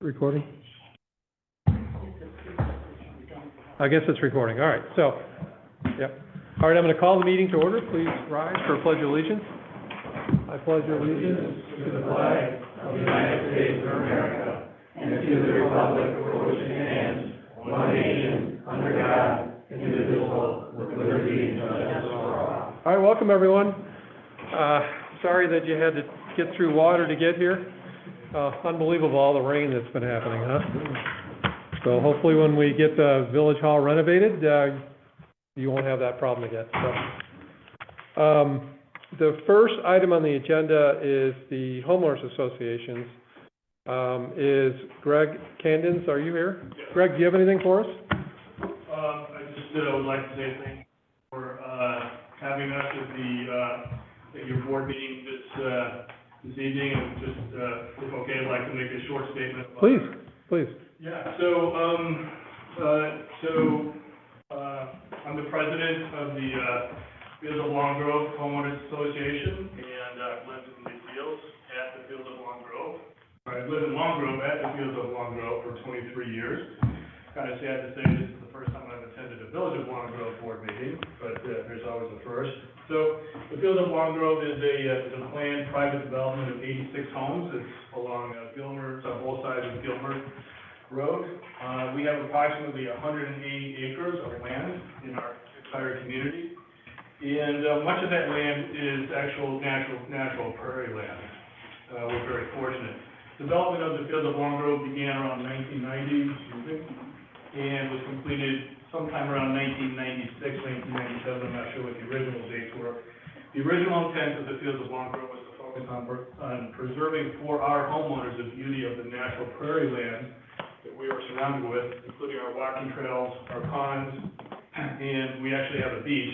Recording? I guess it's recording. All right, so, yep. All right, I'm going to call the meeting to order. Please rise for a pledge of allegiance. I pledge allegiance to the flag of the United States of America and to the republic for which it stands, one nation, under God, indivisible, with liberty and justice for all. All right, welcome everyone. Sorry that you had to get through water to get here. Unbelievable, all the rain that's been happening, huh? So hopefully when we get the Village Hall renovated, you won't have that problem again. So, the first item on the agenda is the homeowners associations. Is Greg Candens, are you here? Yes. Greg, do you have anything for us? I just would like to say thank you for having us at your board meeting this evening, and just, if okay, I'd like to make a short statement. Please. Yeah, so I'm the president of the Fields of Long Grove Homeowners Association, and I've lived in the fields at the Fields of Long Grove. I've lived in Long Grove at the Fields of Long Grove for 23 years. Kind of sad to say this is the first time I've attended a Village of Long Grove board meeting, but there's always a first. So the Fields of Long Grove is a planned private development of 86 homes. It's along Gilmer, on both sides of Gilmer Road. We have approximately 180 acres of land in our entire community, and much of that land is actual natural prairie land. We're very fortunate. Development of the Fields of Long Grove began around 1990, and was completed sometime around 1996, 1997. I'm not sure what the original dates were. The original intent of the Fields of Long Grove was to focus on preserving for our homeowners the beauty of the natural prairie land that we are surrounded with, including our walking trails, our ponds, and we actually have a beach.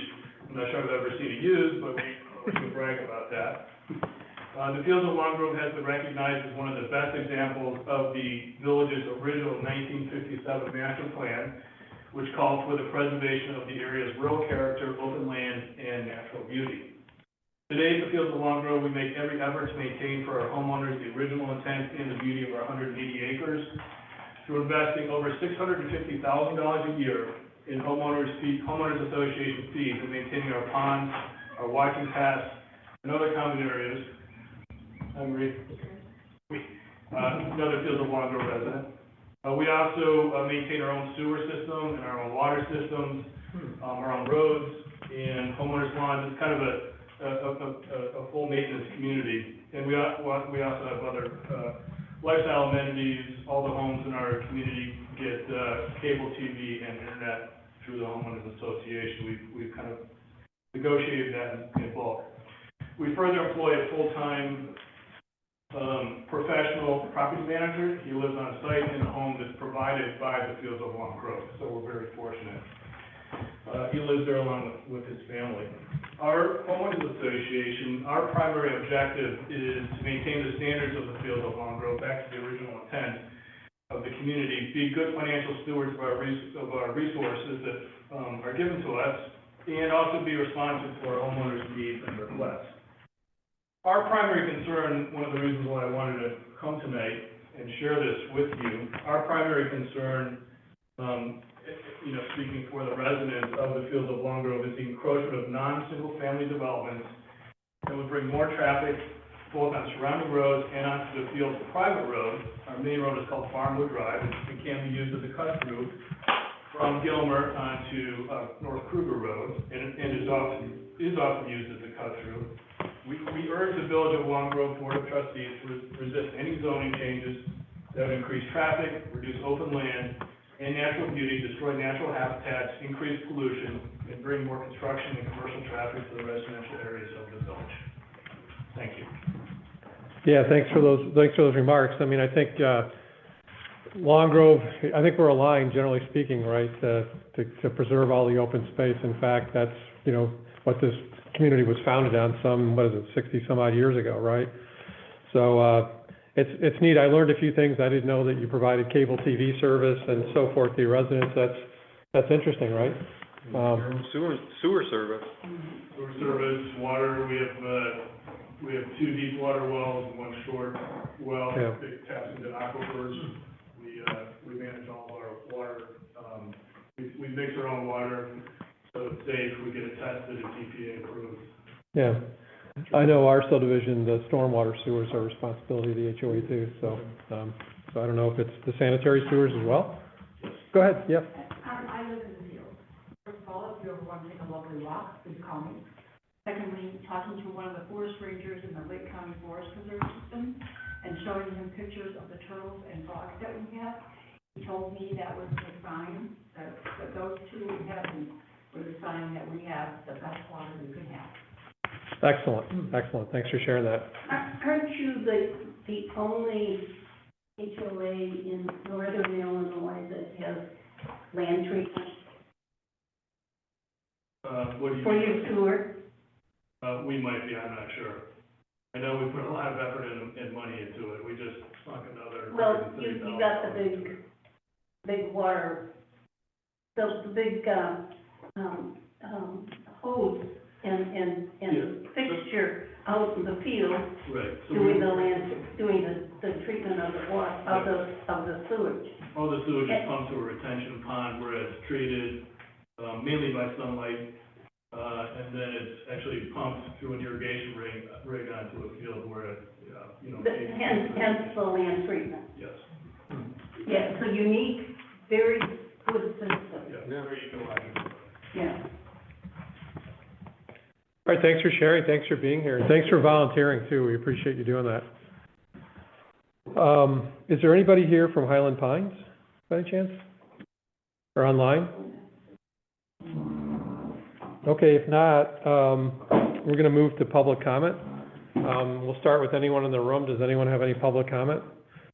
I'm not sure I've ever seen it used, but we can brag about that. The Fields of Long Grove has been recognized as one of the best examples of the village's original 1957 master plan, which called for the preservation of the area's rural character, open land, and natural beauty. Today, at the Fields of Long Grove, we make every effort to maintain for our homeowners the original intent and the beauty of our 180 acres through investing over $650,000 a year in homeowners association fees and maintaining our ponds, our walking paths, and other common areas. I'm Marie. Another Fields of Long Grove resident. We also maintain our own sewer system and our own water systems, our own roads, and homeowners lawns. It's kind of a full maintenance community. And we also have other lifestyle amenities. All the homes in our community get cable TV and internet through the homeowners association. We've kind of negotiated that in bulk. We further employ a full-time professional property manager. He lives on site in a home that's provided by the Fields of Long Grove, so we're very fortunate. He lives there along with his family. Our homeowners association, our primary objective is to maintain the standards of the Fields of Long Grove back to the original intent of the community, be good financial stewards of our resources that are given to us, and also be responsive to our homeowners' needs and requests. Our primary concern, one of the reasons why I wanted to come tonight and share this with you, our primary concern, speaking for the residents of the Fields of Long Grove, is the encroachment of non-single family developments that would bring more traffic both on surrounding roads and onto the Fields private road. Our main road is called Farmwood Drive. It can be used as a cut through from Gilmer onto North Kruger Road, and is often used as a cut through. We urge the Village of Long Grove Board of Trustees to resist any zoning changes that would increase traffic, reduce open land and natural beauty, destroy natural habitats, increase pollution, and bring more construction and commercial traffic to the residential areas of the village. Thank you. Yeah, thanks for those remarks. I mean, I think Long Grove, I think we're aligned, generally speaking, right, to preserve all the open space. In fact, that's, what this community was founded on 60 some odd years ago, right? So it's neat. I learned a few things. I didn't know that you provided cable TV service and so forth to your residents. That's interesting, right? Sewer service. Sewer service, water. We have 2 deep water wells and 1 short well that taps into aquifers. mix our own water, so it's safe, we get it tested, it's EPA approved. Yeah. I know our subdivision, the stormwater sewers are responsibility of the HOA too, so I don't know if it's the sanitary sewers as well. Go ahead, yeah. I live in the field. First of all, if you ever want to take a lovely walk, please call me. Secondly, talking to one of the forest rangers in the Lake County Forest Preserve System and showing him pictures of the turtles and frogs that we have, he told me that was the sign, that those two heavens were the sign that we have the best water we could have. Excellent, excellent. Thanks for sharing that. Aren't you the only HOA in northern Illinois that has land treatment What do you for mean? your sewer? We might be, I'm not sure. I know we put a lot of effort and money into it, we just sunk another Well, $130,000. you got the big water, the big, hose and fixture out in the field Right. So doing the treatment of the water, of the sewage. all the sewage is pumped to a retention pond where it's treated, mainly by sunlight, and then it's actually pumped through an irrigation rig onto a field where it, Hence the land treatment. Yes, Yeah, so unique, very good system, yeah, very ecological. yeah. All right, thanks for sharing, thanks for being here, and thanks for volunteering too, we appreciate you doing that. Is there anybody here from Highland Pines, by any chance? Or online? Okay, if not, we're gonna move to public comment. We'll start with anyone in the room, does anyone have any public comment?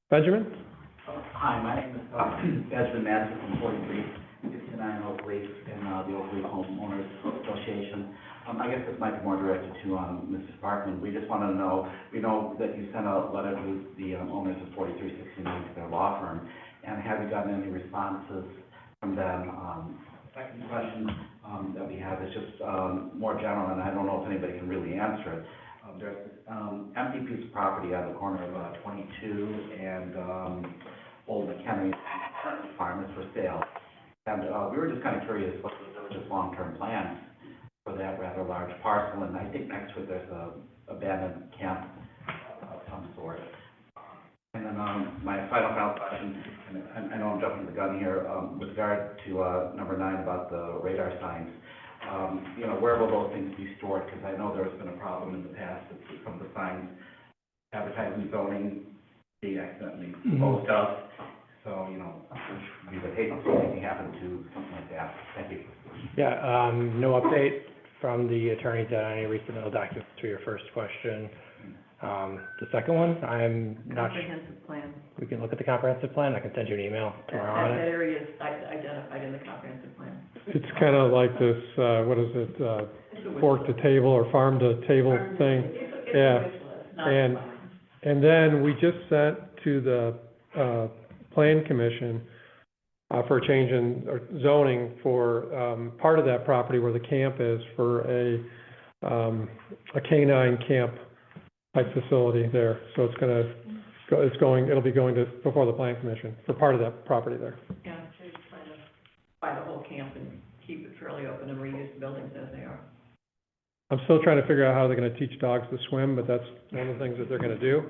Benjamin? Hi, my name is Benjamin Madsen from 4369 Oak Leaf in the Oak Leaf Homeowners Association. I guess this might be more directed to Mr. Sparkman. We just wanted to know, we know that you sent a letter to the owners of 4369 to their law firm, and have you gotten any responses from them? Second question that we have is just more general, and I don't know if anybody can really answer it. There's this empty piece of property on the corner of 22 and Old McHenry Farm is for sale. And we were just kind of curious what the village's long-term plans for that rather large parcel, and I think next to it there's a abandoned camp of some sort. And then my final question, and I know I'm jumping the gun here, with regard to number 9 about the radar signs. Where will those things be stored? Because I know there's been a problem in the past with some of the signs advertising zoning being accidentally disposed of. So, we would hate to see anything happen to something like that. Thank you. Yeah, no update from the attorneys on any resubmittal documents to your first question. The second one, I'm not sure. Comprehensive plan. We can look at the comprehensive plan. I can send you an email tomorrow on That it. area is identified in the comprehensive plan. It's kind of like this, what is it, It's a wish fork to list. table or farm to table thing. It's Yeah. a wish list, not And- a plan. And then we just sent to the Plan Commission for a change in or zoning for part of that property where the camp is for a canine camp type facility there. So it's it'll be going to, before the Plan Commission for part of that property there. Yeah, so you plan to buy the whole camp and keep it fairly open and reuse the buildings as they are. I'm still trying to figure out how they're gonna teach dogs to swim, but that's one of the things that they're gonna do.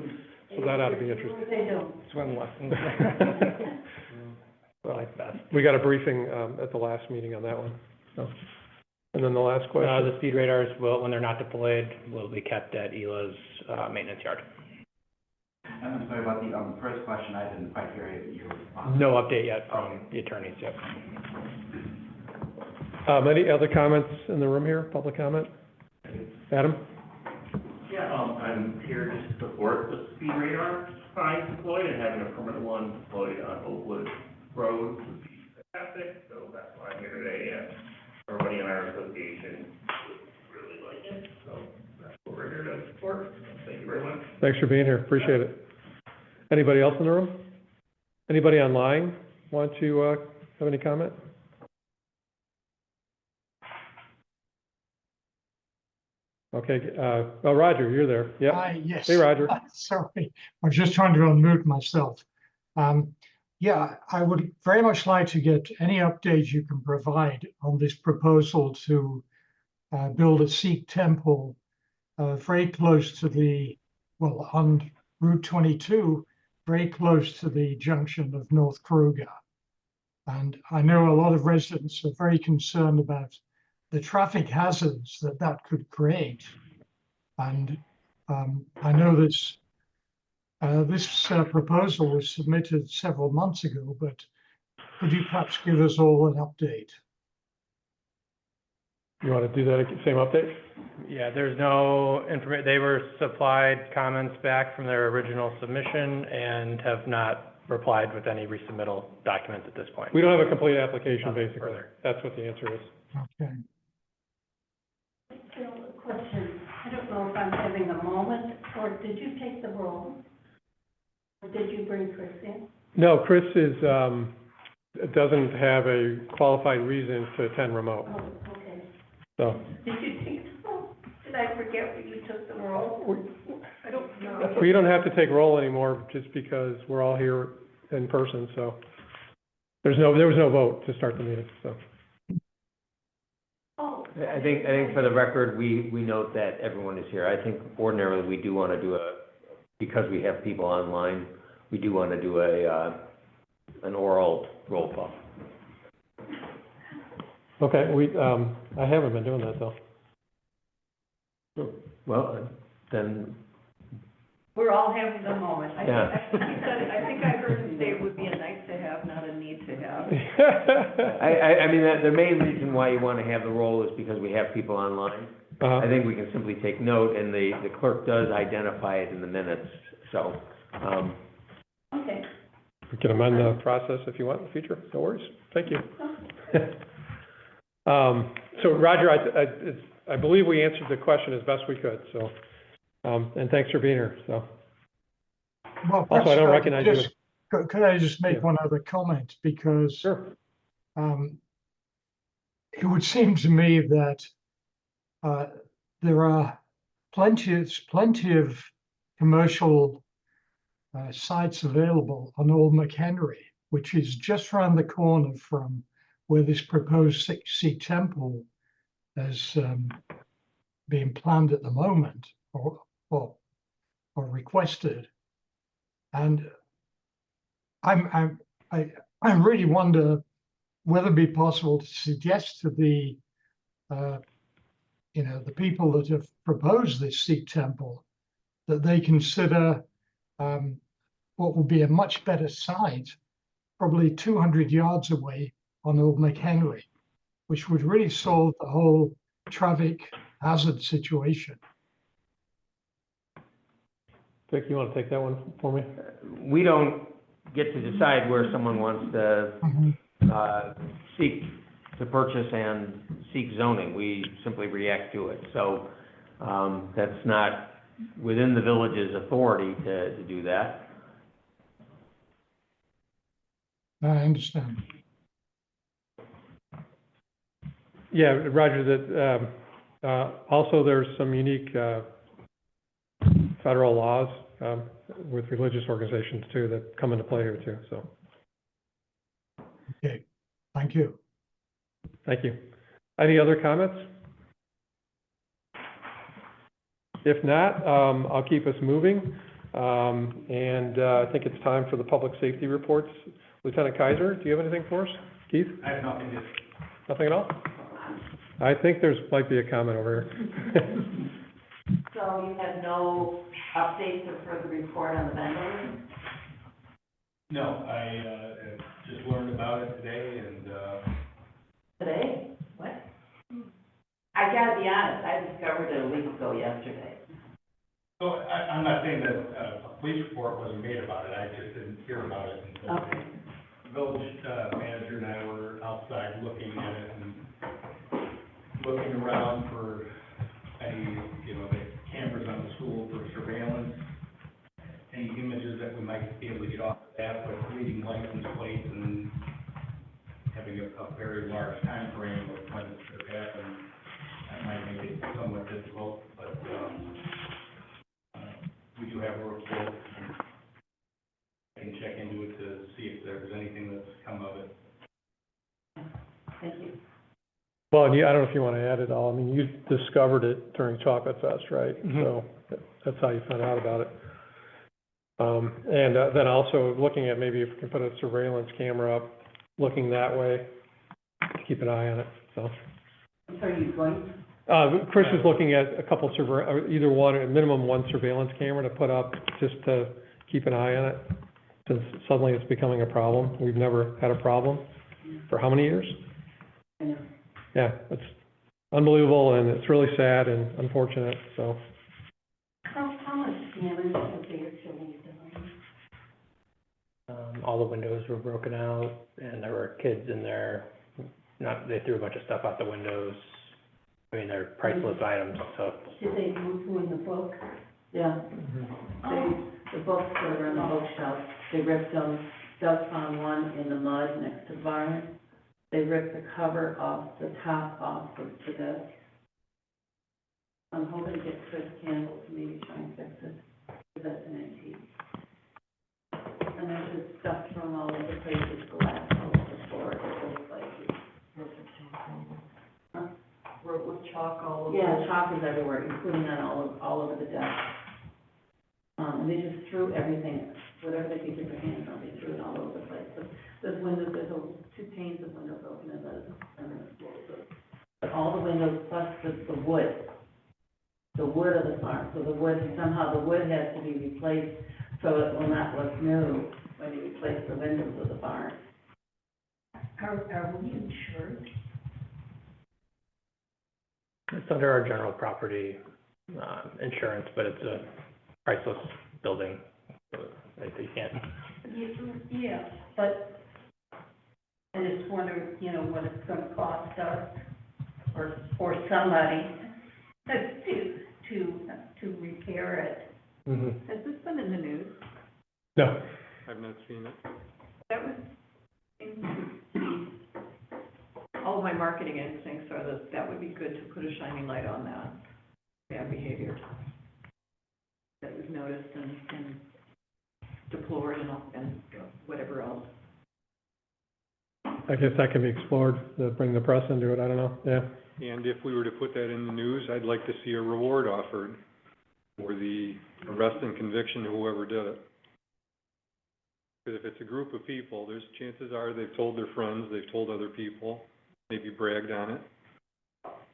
So that ought to be interesting. They don't. Swim lessons. I like best. We got a briefing at the last meeting on that one, so. And then the last question. The speed radars will, when they're not deployed, will be kept at ELA's maintenance yard. And I'm sorry about the first question, I didn't quite hear your response. No update yet from the attorneys yet. Any other comments in the room here, public comment? Adam? Yeah, I'm here to support the speed radar signs deployed, and having a permanent one deployed on Oakwood Road would be fantastic, so that's why I'm here today, and everybody in our association would really like it, so that's what we're here to support. Thank you very much. Thanks for being here, appreciate it. Anybody else in the room? Anybody online want to have any comment? Okay, Roger, you're there, yep. Hi, yes. Hey, Roger. Sorry, I was just trying to unmute myself. Yeah, I would very much like to get any update you can provide on this proposal to build a Sikh temple very close to on Route 22, very close to the junction of North Kruger. And I know a lot of residents are very concerned about the traffic hazards that could create. And I know this proposal was submitted several months ago, but could you perhaps give us all an update? You want to do that, same update? Yeah, there's no information, they were supplied comments back from their original submission and have not replied with any resubmittal documents at this point. We don't have a complete application, Nothing basically. further. That's what the answer is. Okay. Phil, a question. I don't know if I'm having a moment, or did you take the role? Or did you bring Chris in? No, Chris doesn't have a qualified reason to attend remote, Oh, okay. so. Did you take the role? Did I forget when you took the role? I don't know. We don't have to take roll anymore just because we're all here in person, so. There was no vote to start the meeting, so. Oh. I think for the record, we note that everyone is here. I think ordinarily we do want to do because we have people online, we do want to do an oral roll call. Okay, I haven't been doing that though. Well, then, We're all having the moment. Yeah. I think I heard him say it would be a nice to have, not a need to have. I mean, the main reason why you want to have the roll is because we have people online. I think we can simply take note, and the clerk does identify it in the minutes, so, Okay. We can amend the process if you want in the future, no worries, thank you. So Roger, I believe we answered the question as best we could, so, and thanks for being here, so. Well, Also, I don't recognize you. Could I just make Yeah. one other comment? Because Sure. it would seem to me that there are plenty of commercial sites available on Old McHenry, which is just around the corner from where this proposed Sikh temple is being planned at the moment, or requested. And I really wonder whether it'd be possible to suggest to the the people that have proposed this Sikh temple that they consider what would be a much better site, probably 200 yards away on Old McHenry, which would really solve the whole traffic hazard situation. Vic, you want to take that one for me? we don't get to decide where someone wants to seek to purchase and seek zoning. We simply react to it. So, that's not within the village's authority to do that. I understand. Yeah, Roger, that, also there's some unique, federal laws, with religious organizations too, that come into play here too, so, Okay, thank you. thank you. Any other comments? If not, I'll keep us moving, and, I think it's time for the public safety reports. Lieutenant Kaiser, do you have anything for us? Keith? I have nothing to. Nothing at all? I think might be a comment over here. So you have no updates or further report on the vendor? No, I, just learned about it today and, Today? What? I gotta be honest, I discovered it a week ago yesterday. so I'm not saying that a police report wasn't made about it, I just didn't hear about it until Okay. the village manager and I were outside looking at it and looking around for any, the cameras on the school for surveillance, any images that we might be able to get off of that, but reading license plates and having a very large time frame of when it should happen, that might make it somewhat difficult, but, we do have a report. I can check into it to see if if there's anything that's come of it. Thank you. Well, and I don't know if you want to add it all. I mean, you discovered it during Chocolate Fest, right? Mhm. So that's how you found out about it. And then also looking at maybe if we can put a surveillance camera up, looking that way, keep an eye on it, so. I'm sorry, you going? Chris is looking at a couple either one, a minimum one surveillance camera to put up, just to keep an eye on it, since suddenly it's becoming a problem. We've never had a problem for how many years? I know. Yeah, it's unbelievable, and it's really sad and unfortunate, so. How much damage was there to these buildings? All the windows were broken out, and there were kids in there, they threw a bunch of stuff out the windows. I mean, they're priceless items, so. Did they ruin the book? Yeah. The books that were in the bookshelf, they ripped them. Doug found one in the mud next to the barn. They ripped the cover off, the top off of the desk. I'm hoping to get Chris Campbell to maybe try and fix it, because that's an antique. And there's just stuff thrown all over the place, there's glass all over the floor, it looks like it's. Huh? Wrote with chalk all over. Yeah, chalk is everywhere, including on all over the desk. And they just threw everything, whatever they could get their hands on, they threw it all over the place. But those windows, there's two panes of windows open in the floor. But all the windows plus the wood of the farm, so the wood, somehow the wood has to be replaced, so it will not look new when you replace the windows of the barn. Are we insured? It's under our general property, insurance, but it's a priceless building, so you can't. Yeah, but I just wonder, what it's gonna cost us or somebody to repair it. Mm-hmm. Has this been in the news? No. I've not seen it. That was, all of my marketing instincts are that would be good to put a shining light on that bad behavior that was noticed and deplored and whatever else. I guess that can be explored, to bring the press into it, I don't know, yeah. And if we were to put that in the news, I'd like to see a reward offered for the arrest and conviction of whoever did it. Because if it's a group of people, there's chances are they've told their friends, they've told other people, maybe bragged on it.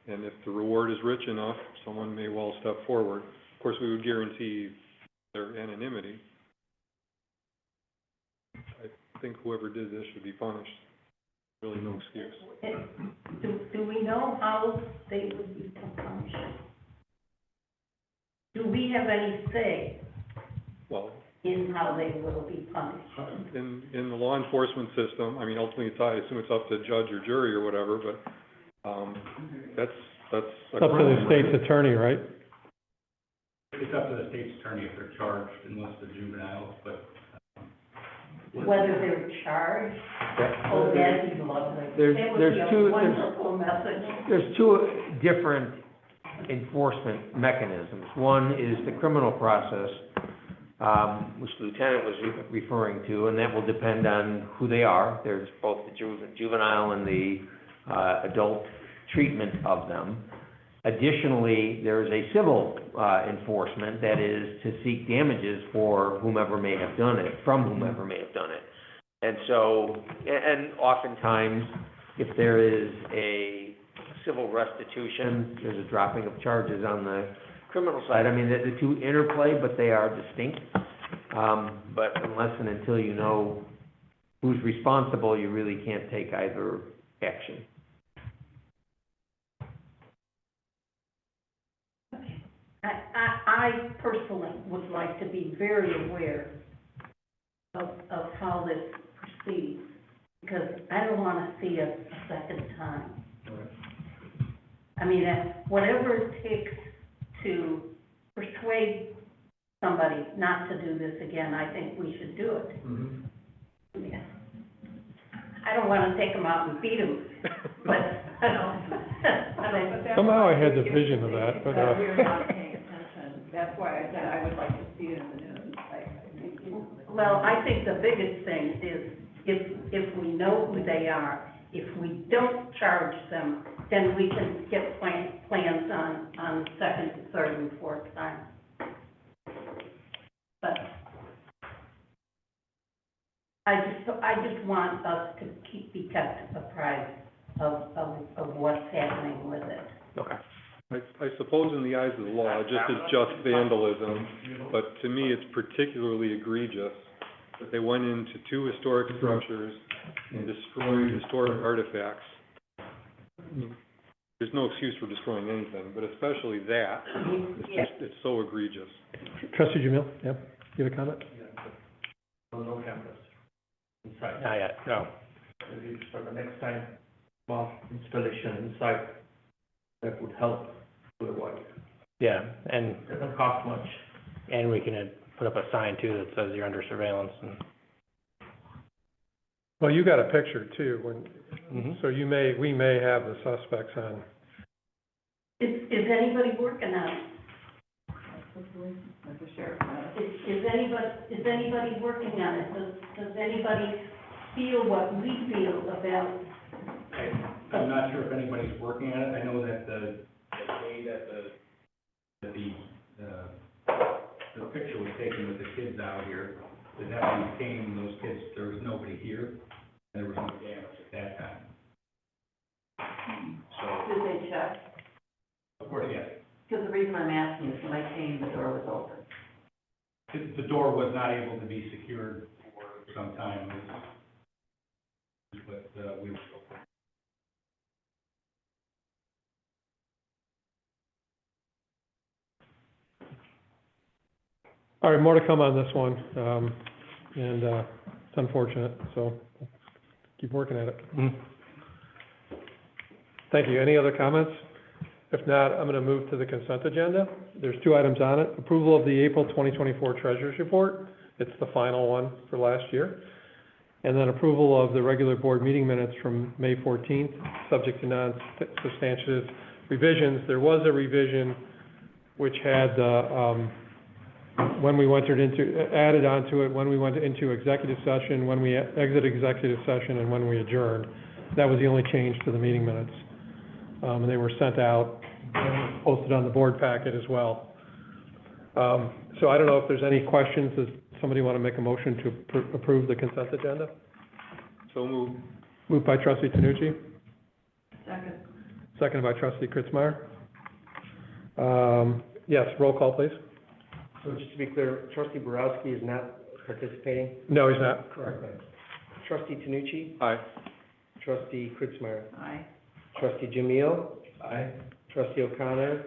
And if the reward is rich enough, someone may well step forward. Of course, we would guarantee their anonymity. I think whoever did this should be punished. Really no excuse. Do we know how they would be punished? Do we have any say Well, in how they will be punished? in the law enforcement system, I mean, ultimately, I assume it's up to judge or jury or whatever, but, that's. It's up to the state's attorney, right? It's up to the state's attorney if they're charged, unless they're juveniles, but. Whether they're charged? Oh, that'd be lovely. There's That would be a two- wonderful message. There's two different enforcement mechanisms. One is the criminal process, which the lieutenant was referring to, and that will depend on who they are. There's both the juvenile and the adult treatment of them. Additionally, there's a civil enforcement, that is to seek damages for whomever may have done it, from whomever may have done it. And so, and oftentimes, if there is a civil restitution, there's a dropping of charges on the criminal side. I mean, the two interplay, but they are distinct. But unless and until you know who's responsible, you really can't take either action. I personally would like to be very aware of how this proceeds, because I don't want to see it a second time. I mean, whatever it takes to persuade somebody not to do this again, I think we should do it. Yeah. I don't want to take them out and beat them, but I don't. Somehow I had the vision of that, but, We're not paying attention. That's why I said I would like to see it in the news. Well, I think the biggest thing is if we know who they are. If we don't charge them, then we can get plans on second, third, and fourth time. But I just want us to be kept apprised of what's happening with it. Okay. I suppose in the eyes of the law, just as just vandalism, but to me, it's particularly egregious that they went into two historic structures and destroyed historic artifacts. There's no excuse for destroying anything, but especially that, it's so egregious. Trustee Jamil, yeah, you have a comment? No cameras inside. Not yet, no. Maybe for the next time, small installation inside, that would help with the wife. Yeah, and, Doesn't cost much. and we can put up a sign too that says you're under surveillance and. Well, you got a picture too, when, Mm-hmm. so we may have the suspects on. Is anybody working on it? Like the sheriff. Is anybody working on it? Does anybody feel what we feel about? I'm not sure if anybody's working on it. I know that the day that the picture was taken with the kids out here, the deputies came, those kids, there was nobody here. There was no damage at that time. So, Did they check? of course, yes. Because the reason I'm asking is when I came, the door was open. The door was not able to be secured for some time, but, we were open. All right, more to come on this one, and, it's unfortunate, so keep working at it. Mhm. Thank you. Any other comments? If not, I'm gonna move to the consent agenda. There's two items on it. Approval of the April 2024 Treasurers Report. It's the final one for last year. And then approval of the regular board meeting minutes from May 14th, subject to non-substantive revisions. There was a revision which had, when we added onto it, when we went into executive session, when we exited executive session, and when we adjourned. That was the only change to the meeting minutes. And they were sent out, posted on the board packet as well. So I don't know if there's any questions. Does somebody want to make a motion to approve the consent agenda? So moved. Moved by trustee Tanucci, Second. seconded by trustee Kritzmeyer. Yes, roll call, please. So just to be clear, trustee Borowski is not participating? No, he's not. Correct. Trustee Tanucci? Aye. Trustee Kritzmeyer? Aye. Trustee Jamil? Aye. Trustee O'Connor?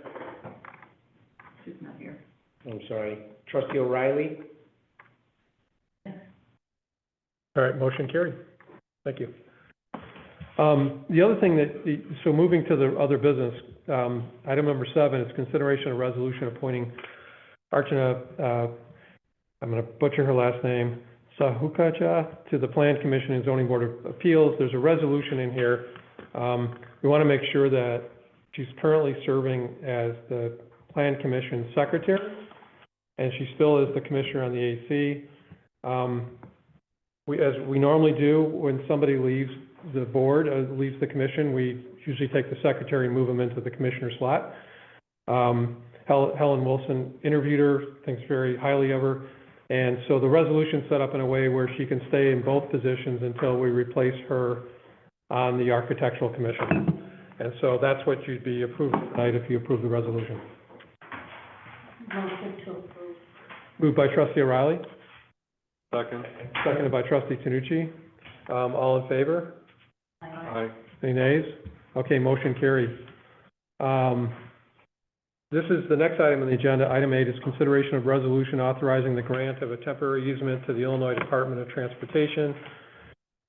She's not here. I'm sorry. Trustee O'Reilly? All right, motion carried. Thank you. The other thing so moving to the other business, item number 7 is consideration of resolution appointing Archana, I'm gonna butcher her last name, Sahukaja, to the Plan Commission and Zoning Board of Appeals. There's a resolution in here. We wanna make sure that she's currently serving as the Plan Commission Secretary, and she still is the Commissioner on the AC. As we normally do, when somebody leaves the board, leaves the commission, we usually take the secretary and move them into the commissioner slot. Helen Wilson interviewed her, thinks very highly of her, and so the resolution's set up in a way where she can stay in both positions until we replace her on the architectural commission. And so that's what you'd be approving tonight if you approve the resolution. Motion to approve. Moved by trustee O'Reilly, Second. seconded by trustee Tanucci. All in favor? Aye. Any nays? Okay, motion carried. This is the next item on the agenda. Item 8 is consideration of resolution authorizing the grant of a temporary easement to the Illinois Department of Transportation.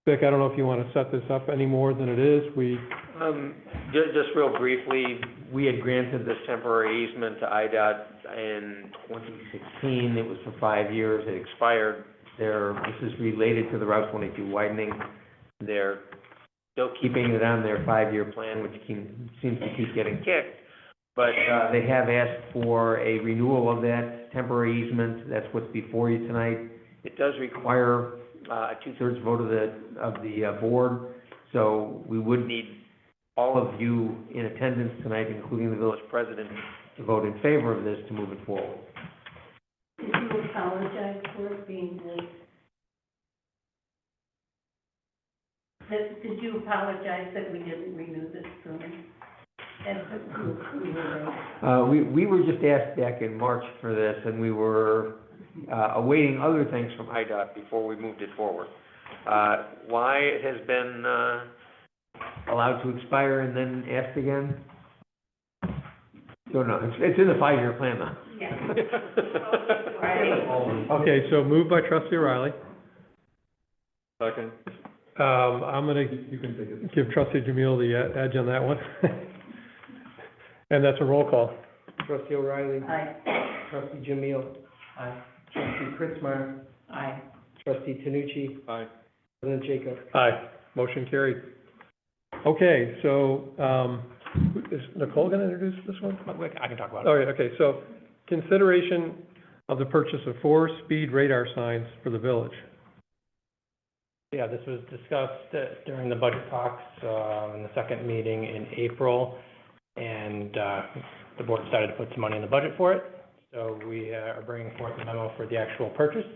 Vic, I don't know if you want to set this up any more than it is. Just real briefly, we had granted this temporary easement to IDOT in 2016. It was for 5 years. It expired. This is related to the Route 22 widening. They're still keeping it on their 5-year plan, which seems to keep getting kicked. But they have asked for a renewal of that temporary easement. That's what's before you tonight. It does require a two-thirds vote of the board. So we would need all of you in attendance tonight, including the village president, to vote in favor of this to move it forward. Did you apologize for it being late? Did you apologize that we didn't renew this sooner? We were just asked back in March for this, and we were awaiting other things from IDOT before we moved it forward. Why it has been allowed to expire and then asked again? Don't know. It's in the 5-year plan, though. Yeah. Right. Okay, so moved by trustee Riley. Second. I'm gonna give trustee Jamil the edge on that one. And that's a roll call. Trustee O'Reilly. Aye. Trustee Jamil. Aye. Trustee Kritzmeyer. Aye. Trustee Tanucci. Aye. President Jacob. Aye, motion carried. Okay, so, is Nicole gonna introduce this one? I can talk about it. All right, okay, so consideration of the purchase of 4 speed radar signs for the village. Yeah, this was discussed during the budget talks, in the second meeting in April, and, the board decided to put some money in the budget for it. So we are bringing forth a memo for the actual purchase,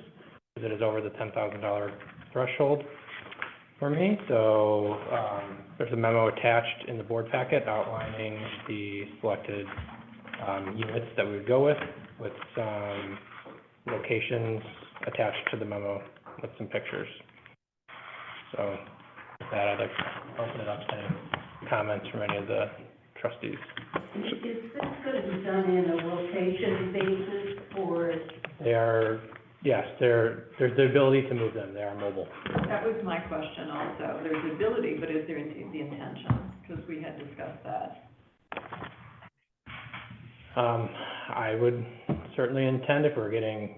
because it is over the $10,000 threshold for me. So, there's a memo attached in the board packet outlining the selected, units that we would go with some locations attached to the memo with some pictures. So, with that, I'd like to open it up to any comments from any of the trustees. Is this gonna be done in a location basis or? They are, yes, there's the ability to move them, they are mobile. That was my question also. There's the ability, but is there the intention? Because we had discussed that. I would certainly intend, if we're getting,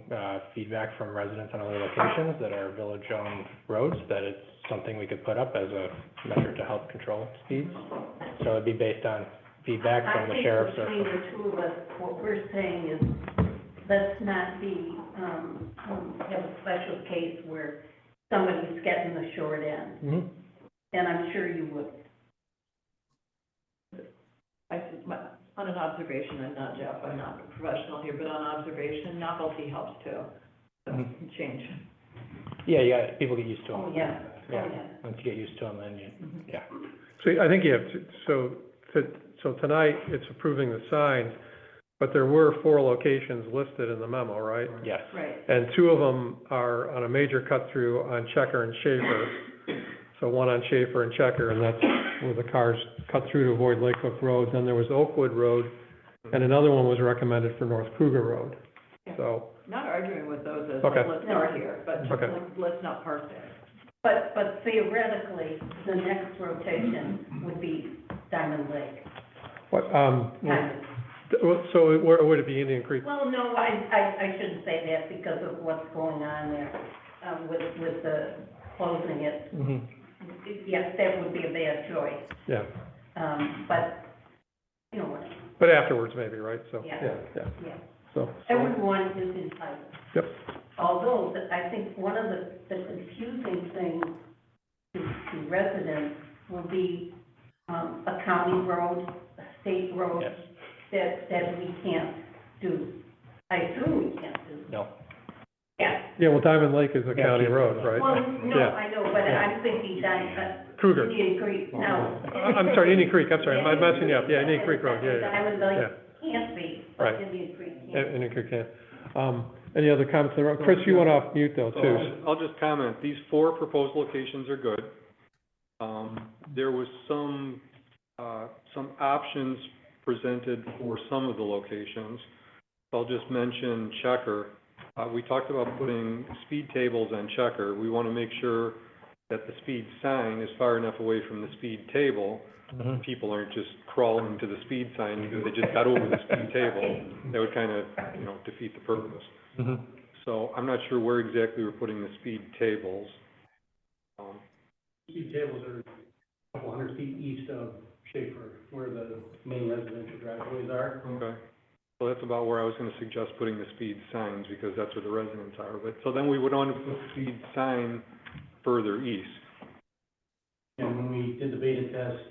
feedback from residents on other locations that are village-owned roads, that it's something we could put up as a measure to help control speeds. So it'd be based on feedback from the sheriff's or I think between the two of us, what we're saying is, let's not be, have a special case where somebody's getting the short end. Mhm. And I'm sure you would. On an observation, and not Jeff, I'm not a professional here, but on observation, novelty helps too. So, change. Yeah, yeah, people get used to them. Oh, yeah. Yeah. Oh, yeah. Once you get used to them, then you, yeah. So I think you have to, so tonight, it's approving the signs, but there were 4 locations listed in the memo, right? Yes. Right. And 2 of them are on a major cut-through on Checker and Schaefer. So one on Schaefer and Checker, and that's where the cars cut through to avoid Lake Hook Road. Then there was Oakwood Road, and another one was recommended for North Kruger Road. So, Not arguing with those as, Okay. let's start here, but Okay. let's not parse it. But theoretically, the next rotation would be Diamond Lake, what, kind of. so where would it be, Indian Creek? Well, no, I shouldn't say that because of what's going on there, with the closing it. Mm-hmm. Yes, that would be a bad choice, Yeah, but, you know what, but afterwards maybe, right? So, Yeah. yeah, yeah. so, Everyone is entitled. yep, Although, I think one of the confusing things to residents will be, a county road, a state road, Yes. that we can't do. I assume we can't do. No. Yeah. yeah, well, Diamond Lake is a Yeah, county Chief. road, right? Well, no, Yeah. I know, but Yeah. I'm thinking Kruger. Indian Creek, no. I'm sorry, Indian Creek, I'm sorry, I'm messing you up, yeah, Indian Creek Road, yeah, Diamond yeah, Lake can't be, but Right. Indian Creek yeah, can. Indian Creek, yeah. Any other comments? Chris, you went off mute though, So too. I'll just comment, these 4 proposed locations are good. There was some options presented for some of the locations. I'll just mention Checker. We talked about putting speed tables on Checker. We want to make sure that the speed sign is far enough away from the speed table. Mhm. People aren't just crawling to the speed sign because they just got over the speed table. That would kind of, defeat the purpose. Mhm. So I'm not sure where exactly we're putting the speed tables. Speed tables are a couple hundred feet east of Schaefer, where the main residential driveways are. Okay. So that's about where I was gonna suggest putting the speed signs, because that's where the residents are. But, so then we would want to put the speed sign further east. And when we did the beta test,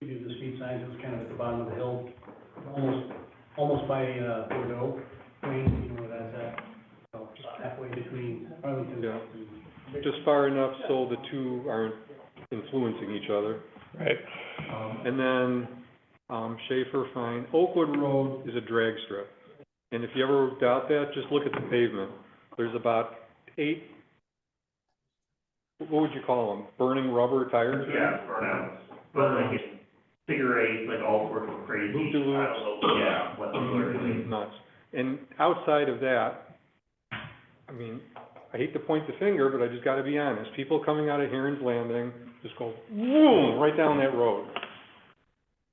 we did the speed signs, it was kind of at the bottom of the hill, almost by, Bordeaux, Wayne, you know where that's at? So, just halfway between Arlington Yeah. and. Just far enough so the two aren't influencing each other. Right. And then, Schaefer, fine. Oakwood Road is a drag strip. And if you ever doubt that, just look at the pavement. There's about 8, what would you call them? Burning rubber tires? Yeah, burnouts, but like it's figure eight, like all sorts of crazy. Loop-de-loops. I don't know, yeah, what those are really. Nuts. And outside of that, I mean, I hate to point the finger, but I just gotta be honest. People coming out of Heron's Landing just go boom, right down that road.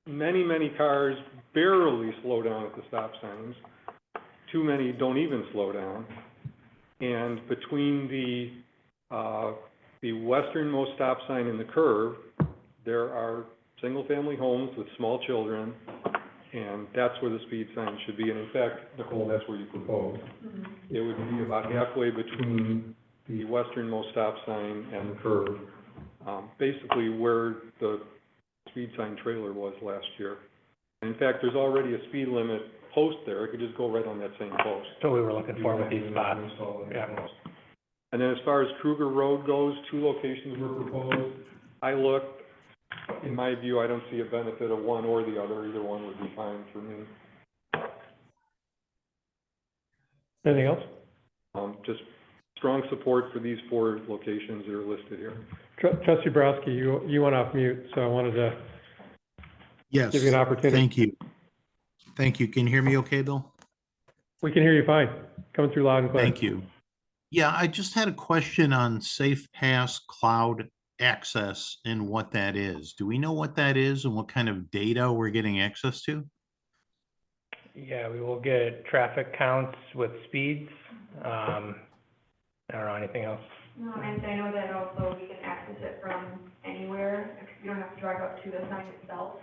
Many, many cars barely slow down at the stop signs. Too many don't even slow down. And between the westernmost stop sign and the curve, there are single-family homes with small children, and that's where the speed sign should be. And in fact, Nicole, that's where you propose. It would be about halfway between the westernmost stop sign and the curve, basically where the speed sign trailer was last year. And in fact, there's already a speed limit post there. It could just go right on that same post. So we were looking for with these spots. Yeah. And then as far as Kruger Road goes, 2 locations were proposed. I looked, in my view, I don't see a benefit of one or the other. Either one would be fine for me. Anything else? Just strong support for these 4 locations that are listed here. Trustee Borowski, you went off mute, so I wanted to Yes. give you an opportunity. Thank you. Thank you. Can you hear me okay, Bill? We can hear you fine. Coming through loud and clear. Thank you. Yeah, I just had a question on Safe Pass Cloud Access and what that is. Do we know what that is and what kind of data we're getting access to? Yeah, we will get traffic counts with speeds. I don't know, anything else? No, and I know that also we can access it from anywhere, you don't have to drive up to the sign itself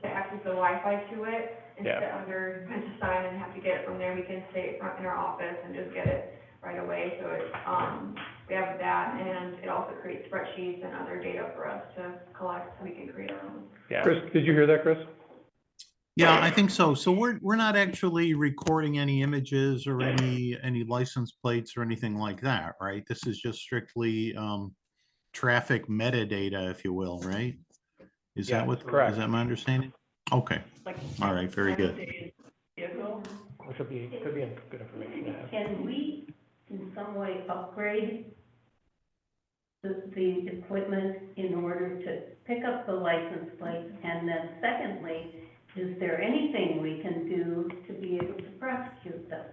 to access the Wi-Fi to it, and Yeah. sit under, punch a sign and have to get it from there, we can stay in our office and just get it right away, so it's, we have that, and it also creates spreadsheets and other data for us to collect, so we can create our own. Yeah. Chris, did you hear that, Chris? Yeah, I think so. So we're not actually recording any images or any license plates or anything like that, right? This is just strictly traffic metadata, if you will, right? Is Yeah, that what, correct. is that my understanding? Okay, Like, all right, very good. vehicle, Which could be good information to have. Can we in some way upgrade the equipment in order to pick up the license plate? And then secondly, is there anything we can do to be able to prosecute them?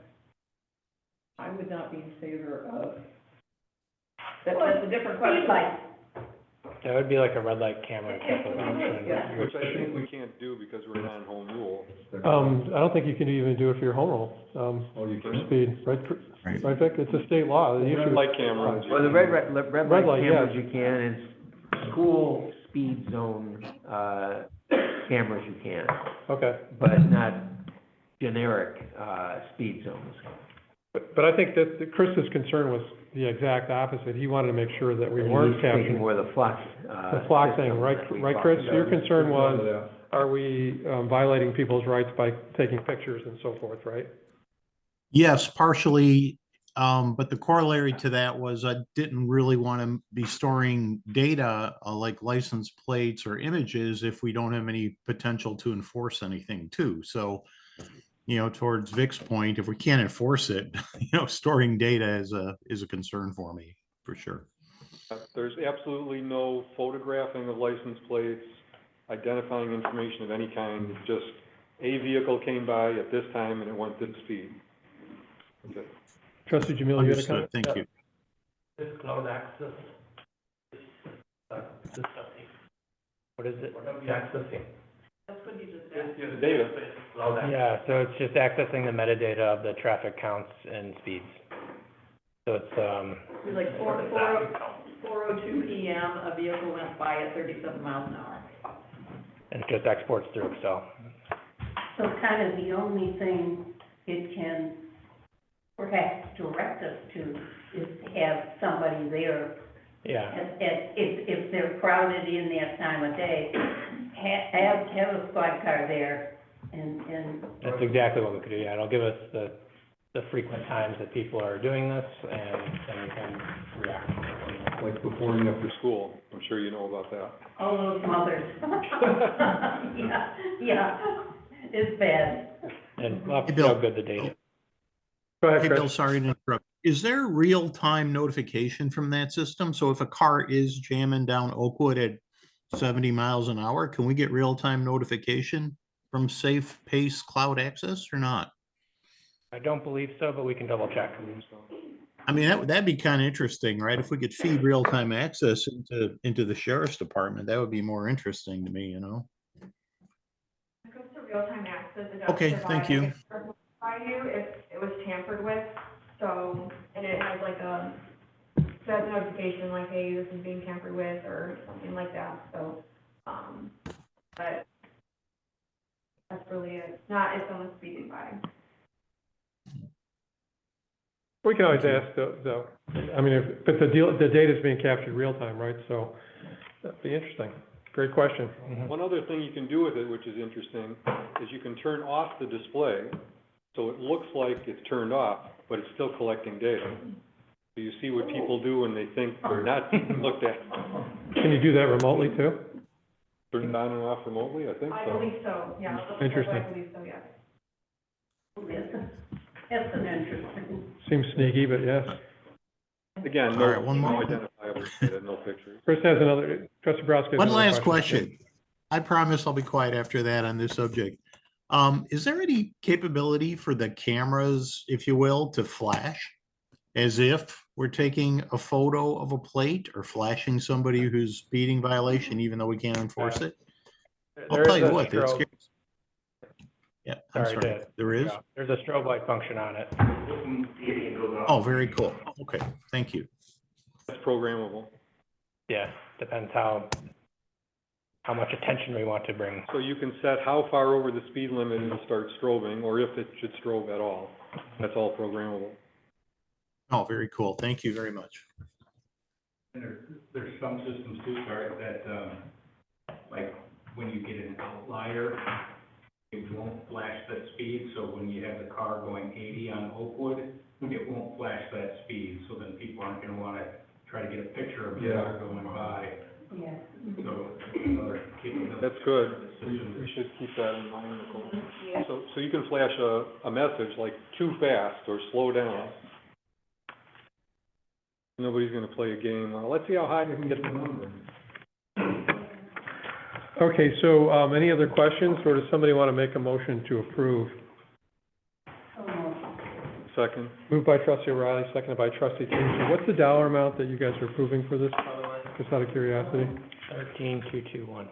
I would not be in favor of, that's a different question. Speed lights. That would be like a red light camera type of option. Yeah. Which I think we can't do because we're not on home rule. I don't think you can even do it for your home rule, Oh, you for can? speed, right, Right. right, Vic? It's a state law. The Red issue- light cameras. Well, the red light light, cameras yes. you can, and school speed zone, cameras you can, Okay, but not generic, speed zones. but I think that Chris's concern was the exact opposite. He wanted to make sure that we And weren't he's thinking capturing more the flux, the flock thing, system right, that we right, talked Chris? about. Your concern was, are we violating people's rights by taking pictures and so forth, right? Yes, partially, but the corollary to that was I didn't really want to be storing data like license plates or images if we don't have any potential to enforce anything too. So, you know, towards Vic's point, if we can't enforce it, you know, storing data is a concern for me, for sure. There's absolutely no photographing of license plates, identifying information of any kind. It's just a vehicle came by at this time and it went this speed. That's it. Trustee Jamil, you had a Understood, comment? thank you. This cloud access, what is it? Accessing. That's what you just said. The data. Yeah, so it's just accessing the metadata of the traffic counts and speeds. So it's, It's like 4:02 PM, a vehicle went by at 37 miles an hour. and it just exports through Excel. So kind of the only thing it can perhaps direct us to is to have somebody there Yeah, if they're crowded in that time of day, have a squad car there and. that's exactly what we could do, yeah. It'll give us the frequent times that people are doing this, and then we can react. Like before and after school, I'm sure you know about that. All those mothers. Yeah, it's bad. And we'll have to Hey, see how Bill. good the data is. Go ahead, Hey, Chris. Bill, sorry to interrupt. Is there real-time notification from that system? So if a car is jamming down Oakwood at 70 miles an hour, can we get real-time notification from Safe Pace Cloud Access or not? I don't believe so, but we can double check. I mean, that'd be kind of interesting, right? If we could feed real-time access into the sheriff's department, that would be more interesting to me, you know? When it goes to real-time access, it does Okay, thank you. By you if it was tampered with, so, and it has like a, says notification like, hey, this is being tampered with, or something like that, so, but that's really it, not if someone's speeding by. We can always ask, though, I mean, but the data's being captured real time, right? So that'd be interesting. Great question. One other thing you can do with it, which is interesting, is you can turn off the display, so it looks like it's turned off, but it's still collecting data. So you see what people do when they think they're not being looked at. Can you do that remotely too? Turn it on and off remotely, I think I so. believe so, yeah. Interesting. I believe so, yes. That's an interesting. Seems sneaky, but yes. Again, All right, one no more. identifiable data, no pictures. Chris has another, Trustee Browski has One another last question. I promise I'll be quiet after that on this subject. Is there any capability for the cameras, if you will, to flash? As if we're taking a photo of a plate or flashing somebody who's speeding violation, even though we can't enforce it? I'll There tell is you a what, that's strobe- scary. Yeah, I'm Sorry, sorry. There is? There's a strobe light function on it. Oh, very cool. Okay, thank you. That's programmable. Yeah, depends how much attention we want to bring. So you can set how far over the speed limit it'll start strobing, or if it should strobe at all. That's all programmable. Oh, very cool. Thank you very much. And there's some systems too, sorry, that, like, when you get an outlier, it won't flash that speed, so when you have the car going 80 on Oakwood, it won't flash that speed, so then people aren't gonna wanna try to get a picture of the car going by. Yeah. So, another capability. That's good. We should keep that in mind, Nicole. So you can flash a message like too fast or slow down. Nobody's gonna play a game, let's see how high you can get the number. Okay, so, any other questions, or does somebody want to make a motion to approve? Second. Moved by Trustee O'Reilly, seconded by Trustee Tucci. What's the dollar amount that you guys are approving for this, by the way? Just out of curiosity. 13221.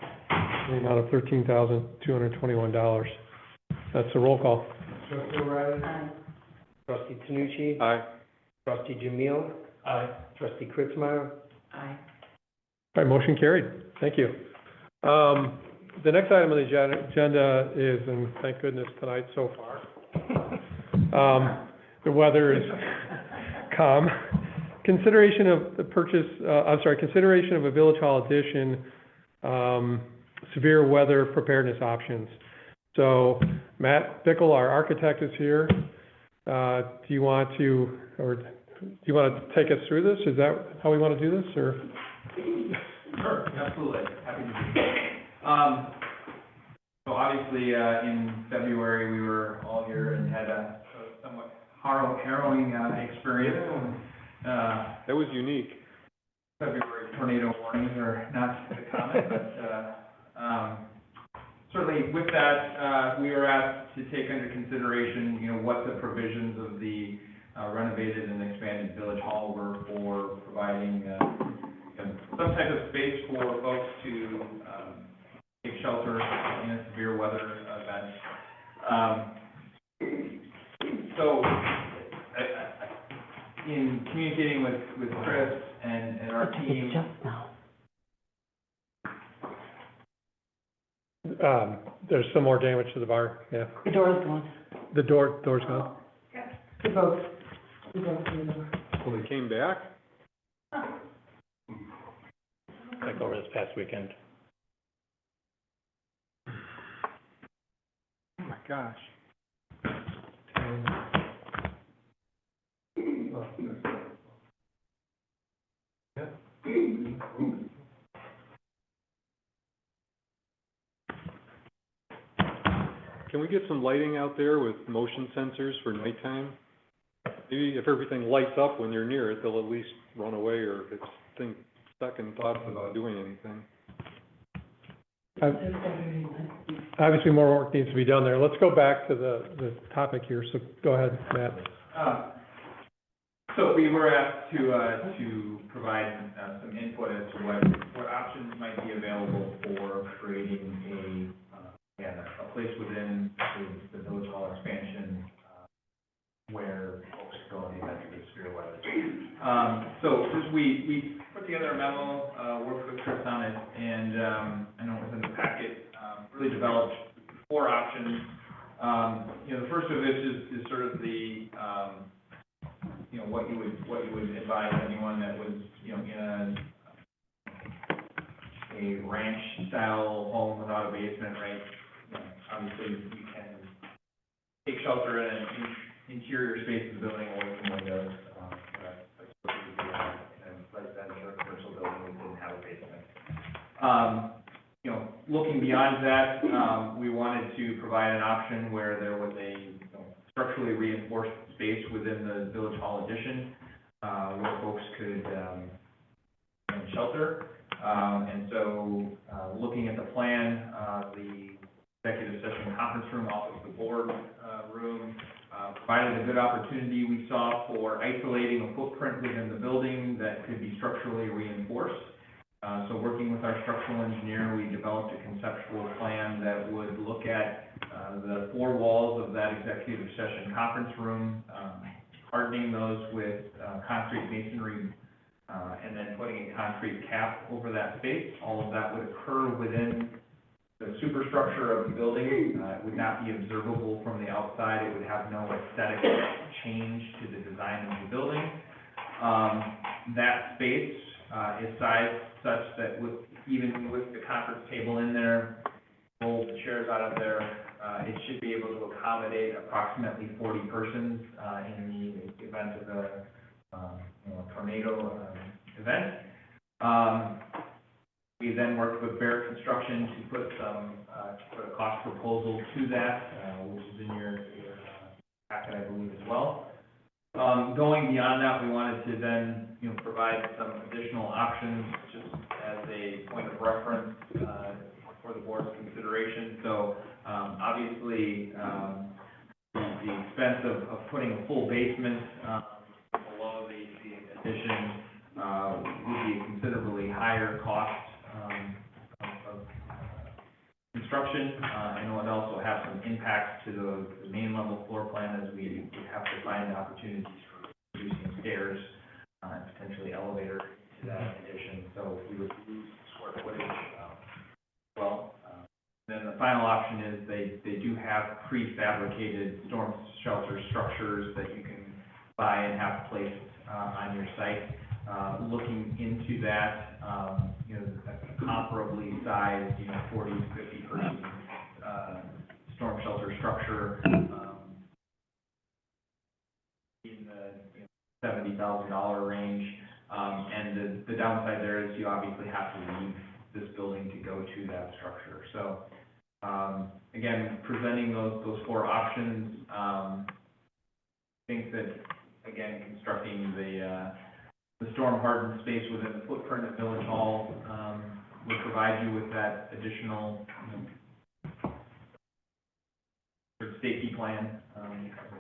The amount of $13,221. That's a roll call. Trustee O'Reilly. Aye. Trustee Tanucci. Aye. Trustee Jamil. Aye. Trustee Kritzmeyer. Aye. All right, motion carried. Thank you. The next item on the agenda is, and thank goodness tonight so far, the weather is calm. Consideration of the purchase, consideration of a Village Hall addition, severe weather preparedness options. So Matt Bickle, our architect, is here. Do you want to take us through this? Is that how we want to do this, or? Sure, absolutely, happy to do that. So obviously, in February, we were all here and had a somewhat harrowing experience. That was unique. February tornado warnings are not common, but certainly with that, we were asked to take under consideration, what the provisions of the renovated and expanded Village Hall were for providing some type of space for folks to take shelter in a severe weather event. So, in communicating with Chris and our team, There's some more damage to the bar, yeah. The door's gone. The door's gone. We broke the door. Well, they came back? like over this past weekend. Oh my gosh. Can we get some lighting out there with motion sensors for nighttime? Maybe if everything lights up when you're near it, they'll at least run away, or if it's second thoughts about doing anything. Obviously, more work needs to be done there. Let's go back to the topic here, so go ahead, Matt. So we were asked to provide some input as to what options might be available for creating a place within the village hall expansion where folks go in the event of the severe weather. So just we put together a memo, worked with Chris on it, and I know it was in the packet, really developed 4 options. The first of which is sort of the what you would advise anyone that was in a ranch style home without a basement, right? Obviously you can take shelter in an interior space of the building away from windows. That's what we do in a residential or commercial building that didn't have a basement. Looking beyond that, we wanted to provide an option where there was a structurally reinforced space within the village hall addition, where folks could shelter. And so, looking at the plan, the executive session conference room, office of the board room, provided a good opportunity we saw for isolating a footprint within the building that could be structurally reinforced. So working with our structural engineer, we developed a conceptual plan that would look at the 4 walls of that executive session conference room, hardening those with concrete masonry, and then putting a concrete cap over that space. All of that would occur within the superstructure of the building. It would not be observable from the outside. It would have no aesthetic change to the design of the building. That space is sized such that even with the conference table in there, roll the chairs out of there, it should be able to accommodate approximately 40 persons in the event of a tornado event. We then worked with Barrett Construction to put a cost proposal to that, which is in your packet, I believe, as well. Going beyond that, we wanted to then provide some additional options just as a point of reference for the board's consideration. So obviously, the expense of putting a full basement below the addition would be a considerably higher cost of construction, and it would also have some impacts to the main level floor plan, as we would have to find opportunities for reducing stairs and potentially elevator to that addition. So we would lose square footage as well. Then the final option is they do have prefabricated storm shelter structures that you can buy and have placed on your site. Looking into that, a comparably sized, 40 to 50 person storm shelter structure in the $70,000 range. And the downside there is you obviously have to leave this building to go to that structure. So again, presenting those 4 options, I think that again constructing the storm hardened space within the footprint of Village Hall would provide you with that additional sort of safety plan.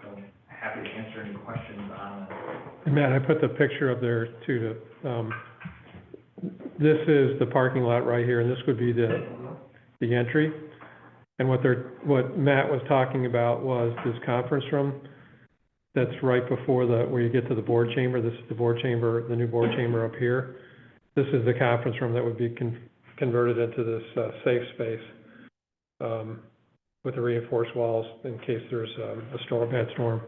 So happy to answer any questions on that. Matt, I put the picture up there too. This is the parking lot right here, and this would be the entry. And what Matt was talking about was this conference room that's right before where you get to the board chamber. This is the board chamber, the new board chamber up here. This is the conference room that would be converted into this safe space with the reinforced walls in case there's a bad storm.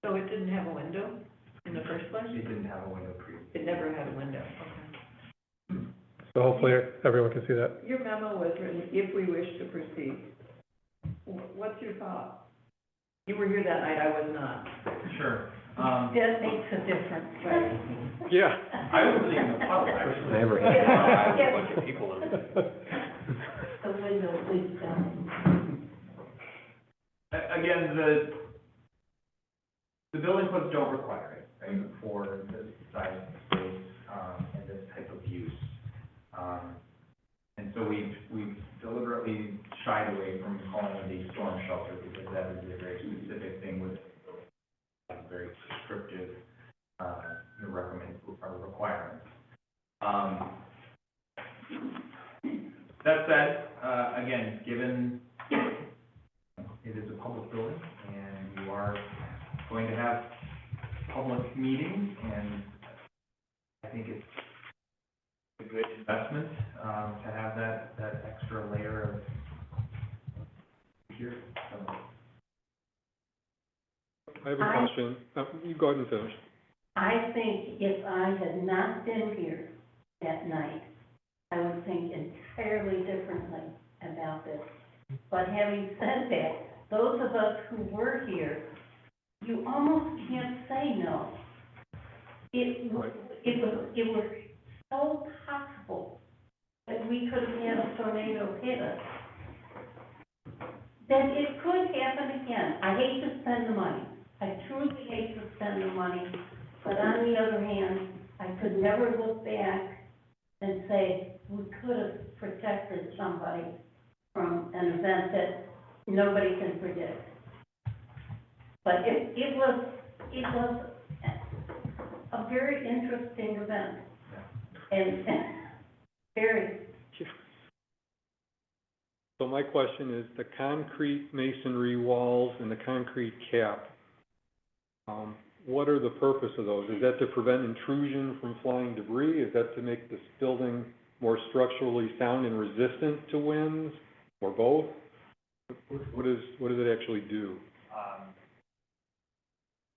So it didn't have a window in the first place? It didn't have a window It never had a window, okay. So hopefully everyone can see that. Your memo was written, if we wish to proceed. What's your thought? You were here that night, I was not. Sure. That makes a difference, right? Yeah. I was sitting in the puddle, actually. Never. I had a bunch of people over there. The window, please, down. Again, the building codes don't require it, right, for this size of space, and this type of use. And so we've deliberately shied away from calling it a storm shelter, because that is a very specific thing with very prescriptive, requirements. That said, again, given it is a public building, and you are going to have public meetings, and I think it's a good investment, to have that extra layer of security. So, I have a question. You go ahead and finish. I think if I had not been here that night, I would think entirely differently about this. But having said that, those of us who were here, you almost can't say no. It was so possible that we could have had a tornado hit us, that it could happen again. I hate to spend the money. I truly hate to spend the money. But on the other hand, I could never look back and say, we could have protected somebody from an event that nobody can predict. But it was a very interesting event. And very. So my question is, the concrete masonry walls and the concrete cap, what are the purpose of those? Is that to prevent intrusion from flying debris? Is that to make this building more structurally sound and resistant to winds, or both? What does it actually do?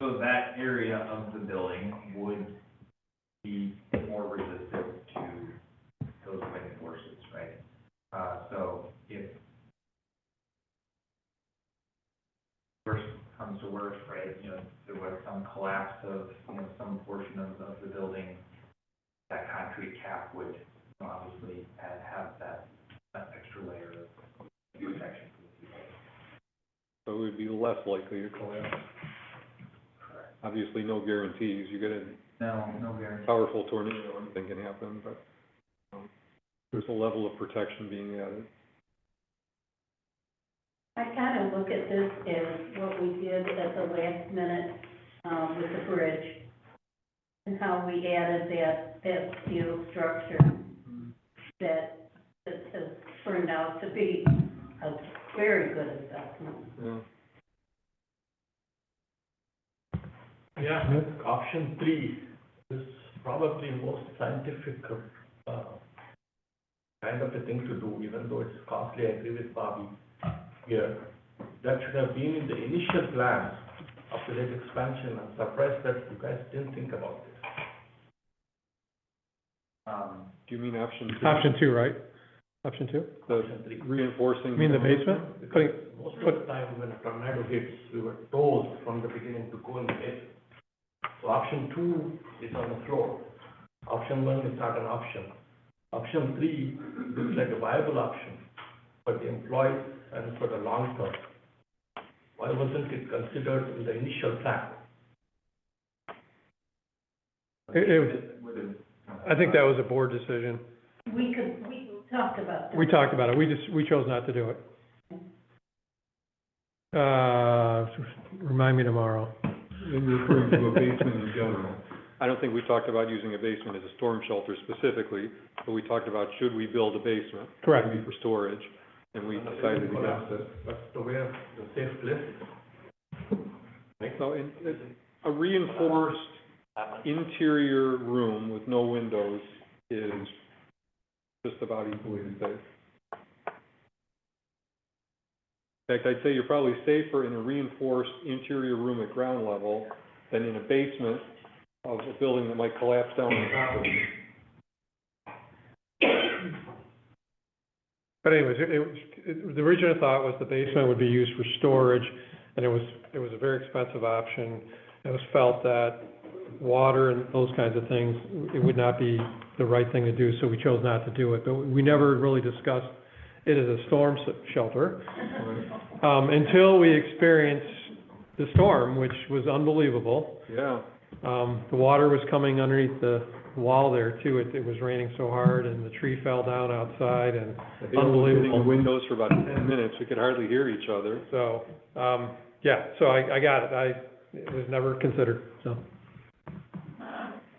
So that area of the building would be more resistant to those wind forces, right? So if worst comes to worst, right, there was some collapse of, some portion of the building, that concrete cap would obviously have that extra layer of protection for the people. So it would be less likely to collapse. Correct. Obviously, no guarantees. You get a No guarantee. powerful tornado, anything can happen, but there's a level of protection being added. I kind of look at this as what we did at the last minute, with the bridge, and how we added that steel structure that has turned out to be a very good investment. Yeah. Yeah, option 3 is probably most scientific, kind of a thing to do, even though it's costly. I agree with Bobby here. That should have been in the initial plan of the lake expansion. I'm surprised that you guys didn't think about this. Do you mean option two? Option 2, right? Option 2? The Option 3. reinforcing. You mean the basement? Because most of the time when a tornado hits, we were told from the beginning to go in the basement. So option 2 is on the floor. Option 1 is not an option. Option 3 looks like a viable option for the employees and for the long term. Why wasn't it considered in the initial plan? I think that was a board decision. We talked about that. We talked about it. We chose not to do it. Remind me tomorrow. And you're referring to a basement in general. I don't think we talked about using a basement as a storm shelter specifically, but we talked about should we build a basement? Correct. Maybe for storage, and we decided against it. That's the way of the safe place. So a reinforced interior room with no windows is just about equally as safe. In fact, I'd say you're probably safer in a reinforced interior room at ground level than in a basement of a building that might collapse down on top of you. But anyways, the original thought was the basement would be used for storage, and it was a very expensive option. It was felt that water and those kinds of things, it would not be the right thing to do, so we chose not to do it. But we never really discussed it as a storm shelter, until we experienced the storm, which was unbelievable. Yeah. The water was coming underneath the wall there too. It was raining so hard, and the tree fell down outside, and I think I was sitting in unbelievable. the windows for about 10 minutes. We could hardly hear each other. So, yeah, so I got it. It was never considered, so.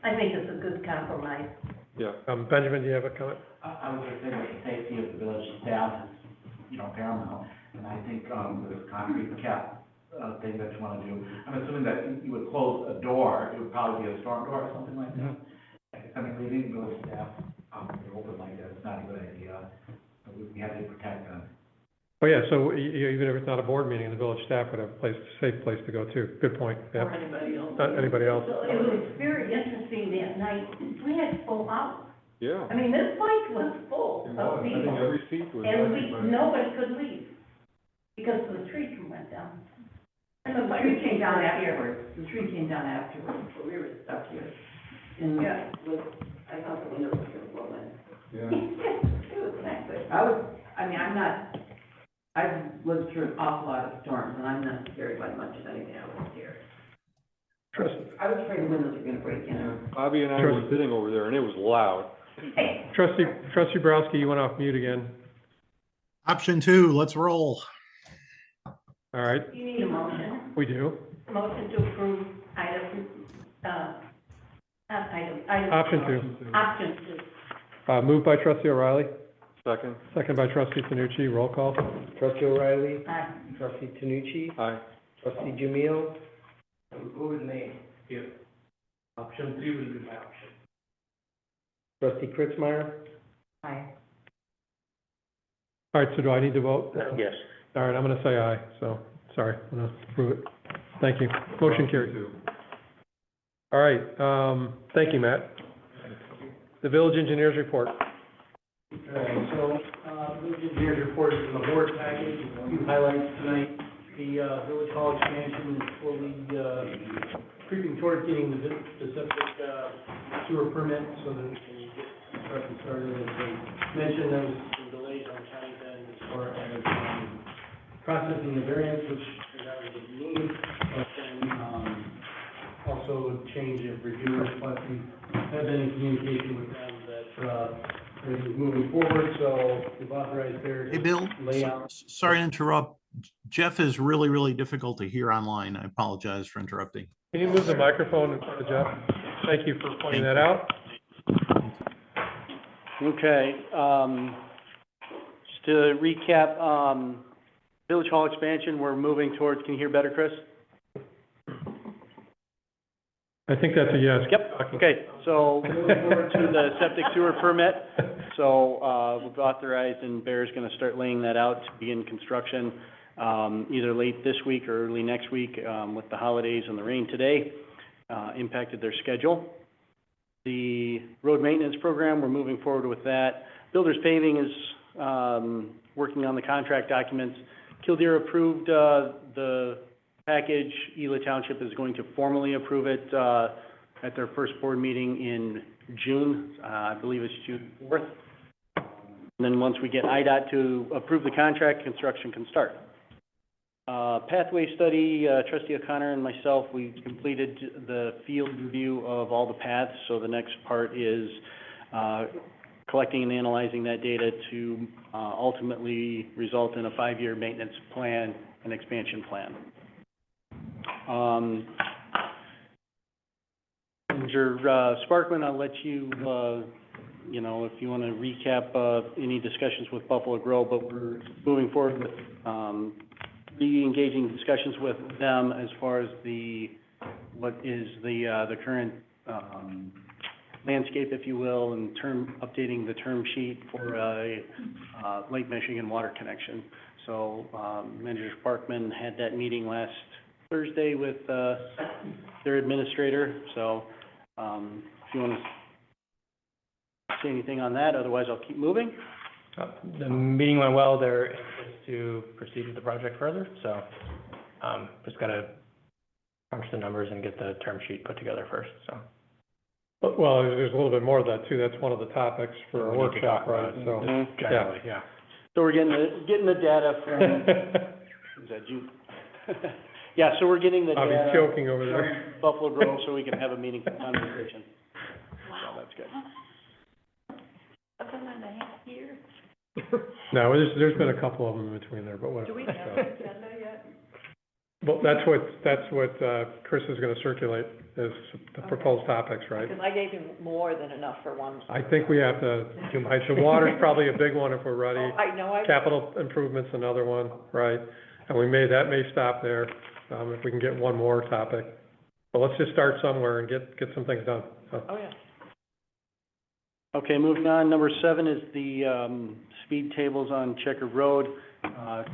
I think it's a good compromise. Yeah. Benjamin, do you have a comment? I was gonna say that the safety of the village staff is, you know, paramount, and I think, with this concrete cap, thing that you wanna do, I'm assuming that you would close a door, it would probably be a storm door or something like that. I mean, leaving village staff, open like that is not a good idea, we have to protect them. Oh, yeah, so even if it's not a board meeting, the village staff would have a safe place to go too. Good point, yeah. Or anybody else. Anybody else? So it was very interesting that night, we had full house. Yeah. I mean, this place was full It of was. I think people. every seat was And occupied. nobody could leave, because the tree went down. And the tree came down afterwards. The tree came down afterwards, but we were stuck here. And Yeah. I thought the windows were gonna blow in. Yeah. It was nice, but I've lived through an awful lot of storms, and I'm not scared by much of anything. I was scared. I was afraid the windows were gonna break in. Bobby and I were sitting over there, and it was loud. Trustee Browski, you went off mute again. Option 2, let's roll. All right, you need a motion, we do. motion to approve item, not item. Option 2. Option two. Moved by trustee O'Reilly, Second. second by trustee Tanucci, roll call. Trustee O'Reilly, Aye. trustee Tanucci, Aye. trustee Jamil. What was the name? Yeah. Option 3 will be my option. Trustee Kritzmeyer? Aye. All right, so do I need to vote? Yes. All right, I'm gonna say aye, so, sorry, I'm gonna approve it. Thank you. Motion carried. All right, thank you, Matt. The village engineers report. Okay, so, village engineers report is in the board package, a few highlights tonight. The, village hall expansion is slowly, creeping towards getting the septic, sewer permit, so that we can get construction started. As I mentioned, there was some delays on county's end as far as, processing the variance, which turned out we didn't need, but then, also change of reviewers, but we have been in communication with them that, everything's moving forward, so we've authorized their Hey, Bill, layout. sorry to interrupt. Jeff is really, really difficult to hear online. I apologize for interrupting. Can you move the microphone in front of Jeff? Thank you for pointing that out. Okay, just to recap, Village Hall expansion, we're moving towards, can you hear better, Chris? I think that's a yes. Yep, okay, so we're moving forward to the septic sewer permit. So, we've authorized and Bear's gonna start laying that out to begin construction, either late this week or early next week, with the holidays and the rain today, impacted their schedule. The road maintenance program, we're moving forward with that. Builders Paving is, working on the contract documents. Kildare approved, the package. Ela Township is going to formally approve it, at their first board meeting in June. I believe it's June 4th. And then once we get IDOT to approve the contract, construction can start. Pathway study, trustee O'Connor and myself, we completed the field review of all the paths, so the next part is, collecting and analyzing that data to, ultimately result in a 5-year maintenance plan and expansion plan. Manager, Sparkman, I'll let you, you know, if you want to recap, any discussions with Buffalo Grove, but we're moving forward with, re-engaging discussions with them as far as what is the current, landscape, if you will, and updating the term sheet for a, Lake Michigan water connection. So, Manager Sparkman had that meeting last Thursday with, their administrator, so, if you want to say anything on that, otherwise I'll keep moving. The meeting went well. They're anxious to proceed with the project further, so, just gotta crunch the numbers and get the term sheet put together first, so. Well, there's a little bit more of that too. That's one of the topics for a We need to workshop, talk right? about it. So, Generally, yeah. So we're getting the data from, is that you? Yeah, so we're getting the I'll data. be choking over there. from Buffalo Grove, so we can have a meaningful conversation. So that's good. Other than a half year. No, there's been a couple of them in between there, but whatever. Do we have an agenda yet? Well, that's what Chris is gonna circulate, is the proposed topics, right? Because I gave him more than enough for one. I think we have to, the water's probably a big one if we're ready. Oh, I know, Capital improvements, another one, right? And that may stop there, if we can get one more topic. But let's just start somewhere and get some things done, so. oh, yeah. Okay, moving on, number 7 is the speed tables on Checker Road.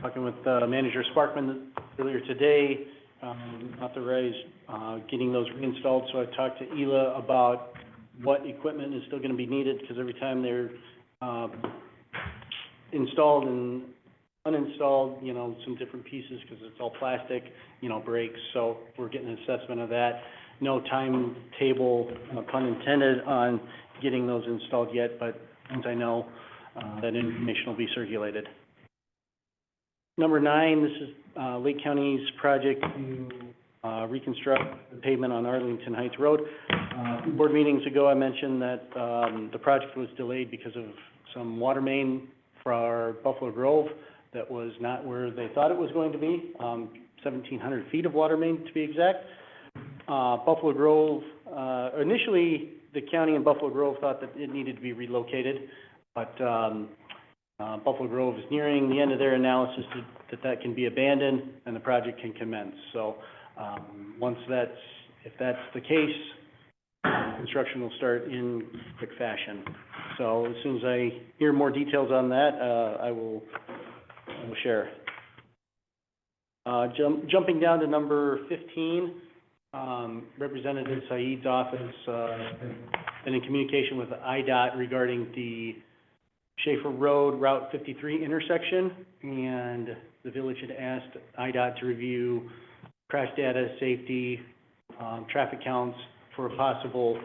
Talking with Manager Sparkman earlier today, authorized getting those reinstalled. So I talked to Ela about what equipment is still gonna be needed, because every time they're installed and uninstalled, some different pieces, because it's all plastic, breaks. So we're getting an assessment of that. No timetable, no pun intended, on getting those installed yet, but once I know, that information will be circulated. Number 9, this is Lake County's project to reconstruct the pavement on Arlington Heights Road. 2 board meetings ago, I mentioned that the project was delayed because of some water main for Buffalo Grove that was not where they thought it was going to be, 1,700 feet of water main to be exact. Buffalo Grove, initially, the county and Buffalo Grove thought that it needed to be relocated, but Buffalo Grove is nearing the end of their analysis that can be abandoned and the project can commence. So, if that's the case, construction will start in quick fashion. So as soon as I hear more details on that, I will share. Jumping down to number 15, Representative Saeed's office, been in communication with IDOT regarding the Schaefer Road, Route 53 intersection, and the village had asked IDOT to review crash data, safety, traffic counts for a possible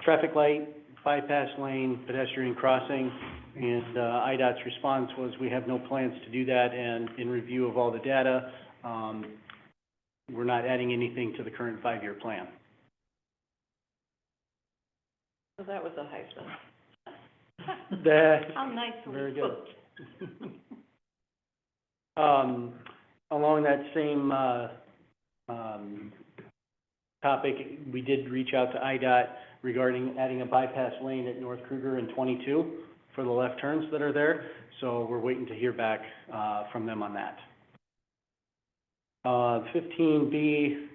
traffic light, bypass lane, pedestrian crossing, and IDOT's response was, we have no plans to do that, and in review of all the data, we're not adding anything to the current 5-year plan. So that was a Heisman. How nice of Very you. good. Along that same topic, we did reach out to IDOT regarding adding a bypass lane at North Kruger and 22 for the left turns that are there. So we're waiting to hear back from them on that. 15B,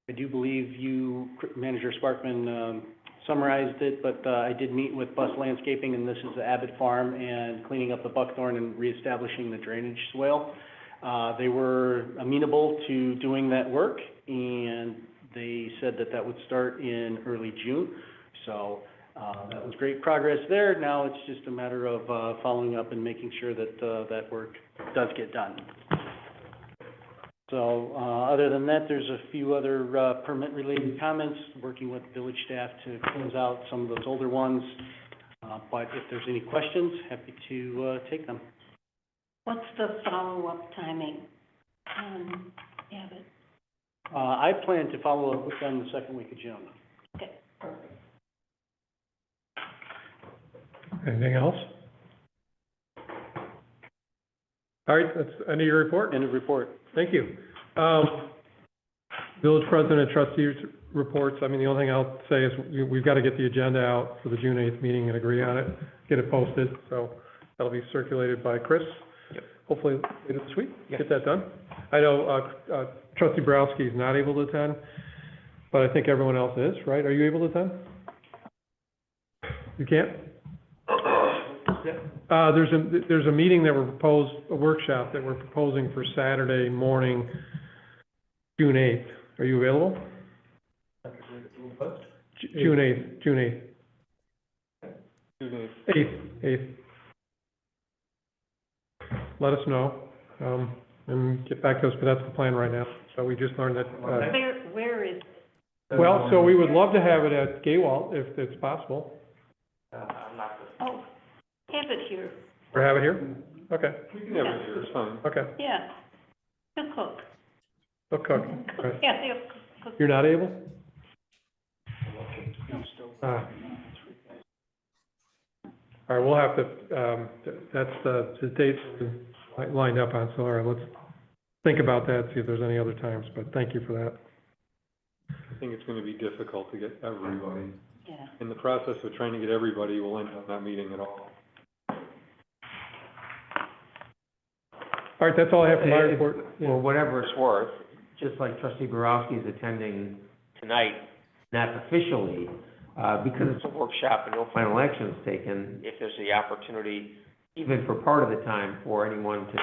I do believe you, Manager Sparkman, summarized it, but I did meet with Bus Landscaping, and this is the Abbott Farm, and cleaning up the buckthorn and reestablishing the drainage swale. They were amenable to doing that work, and they said that would start in early June. So that was great progress there. Now it's just a matter of following up and making sure that that work does get done. So, other than that, there's a few other permit-related comments, working with village staff to close out some of those older ones. But if there's any questions, happy to take them. What's the follow-up timing on Abbott? I plan to follow up with them the second week of June. Okay, perfect. Anything else? All right, that's end of your report? End of report. Thank you. Village President and Trustees reports, the only thing I'll say is we've got to get the agenda out for the June 8th meeting and agree on it, get it posted, so that'll be circulated by Chris. Yep. Hopefully later this week, Yes. get that done. I know, Trustee Borowski is not able to attend, but I think everyone else is, right? Are you able to attend? You can't? There's a meeting that we're a workshop that we're proposing for Saturday morning, June 8th. Are you available? June 8th. June 8th. Let us know, and get back to us, but that's the plan right now. So we just learned that, Where is, well, so we would love to have it at Gaywalt if it's possible. oh, have it here, Or have it here? Okay, We can have it here, it's fine. okay. yeah. Good cook. They'll cook, right. Yeah, they'll cook. You're not able? All right, we'll have to, that's the dates we lined up on, so all right, let's think about that, see if there's any other times, but thank you for that. I think it's gonna be difficult to get everybody. Yeah. In the process of trying to get everybody, we'll end up not meeting at all. All right, that's all I have for my report. For whatever it's worth, just like trustee Borowski is attending tonight, not officially, because it's a workshop and no final action is taken, if there's the opportunity, even for part of the time, for anyone to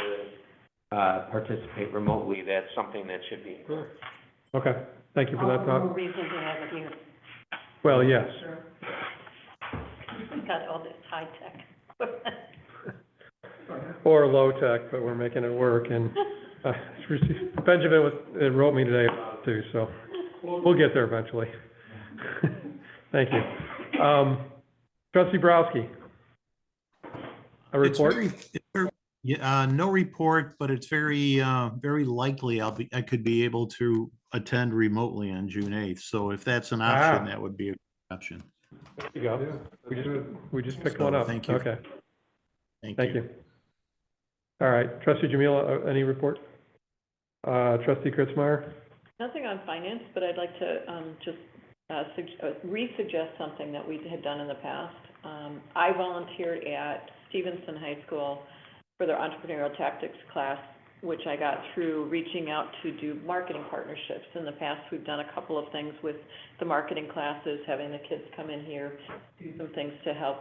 participate remotely, that's something that should be. Okay, thank you for that All the thought. more reason to have it here. Well, yes. We got all this high tech. Or low tech, but we're making it work, and Benjamin wrote me today about it too, so we'll get there eventually. Thank you. Trustee Borowski. A report? No report, but it's very, very likely I could be able to attend remotely on June 8th. So if that's an option, that would be a good option. There you go. We just picked one up. Thank you. Okay. Thank you. All right, trustee Jamila, any report? Trustee Kritzmeyer? Nothing on finance, but I'd like to just re-suggest something that we had done in the past. I volunteered at Stevenson High School for their entrepreneurial tactics class, which I got through reaching out to do marketing partnerships. In the past, we've done a couple of things with the marketing classes, having the kids come in here, do some things to help,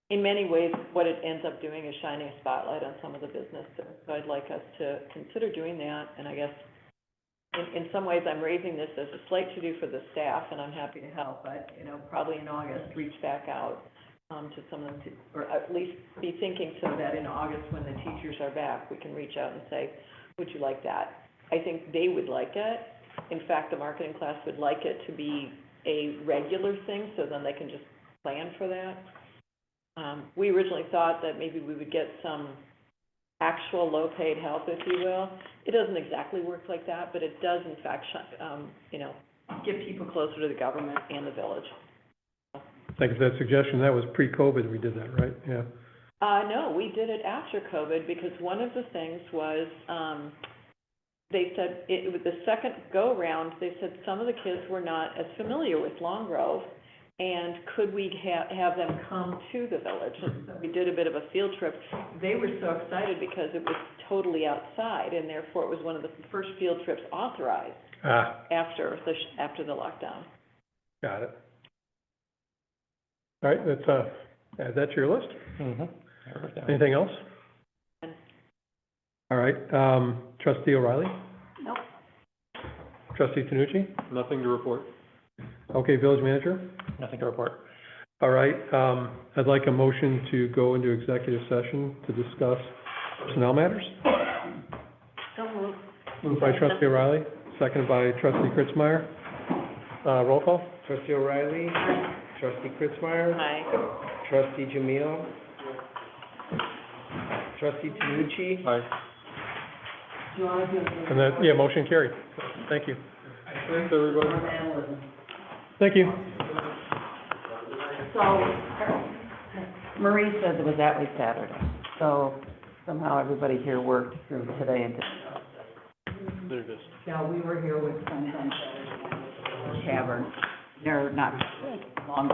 in many ways, what it ends up doing is shining a spotlight on some of the businesses. So I'd like us to consider doing that, and I guess in some ways, I'm raising this as a slight to-do for the staff, and I'm happy to help, but, probably in August, reach back out to some of them, or at least be thinking so that in August, when the teachers are back, we can reach out and say, would you like that? I think they would like it. In fact, the marketing class would like it to be a regular thing, so then they can just plan for that. We originally thought that maybe we would get some actual low-paid help, if you will. It doesn't exactly work like that, but it does, in fact, get people closer to the government and the village. Thank you for that suggestion. That was pre-COVID we did that, right? Yeah. No, we did it after COVID, because one of the things was, they said, with the second go-around, they said some of the kids were not as familiar with Long Grove, and could we have them come to the village? And so we did a bit of a field trip. They were so excited because it was totally outside, and therefore it was one of the first field trips authorized after the lockdown. Got it. All right, that's, add that to your list. Mm-hmm. Anything else? All right, trustee O'Reilly? Nope. Trustee Tanucci? Nothing to report. Okay, village manager? Nothing to report. All right, I'd like a motion to go into executive session to discuss personnel matters. So moved. Moved by trustee O'Reilly, seconded by trustee Kritzmeyer. Roll call? Trustee O'Reilly. Trustee Kritzmeyer. Hi. Trustee Jamil. Trustee Tanucci. Aye. And that, yeah, motion carried. Thank you. Thanks, everybody. Thank you. So, Marie said it was that way Saturday, so somehow everybody here worked through today and There it is. Yeah, we were here with Friends on Saturday, Tavern. They're not long,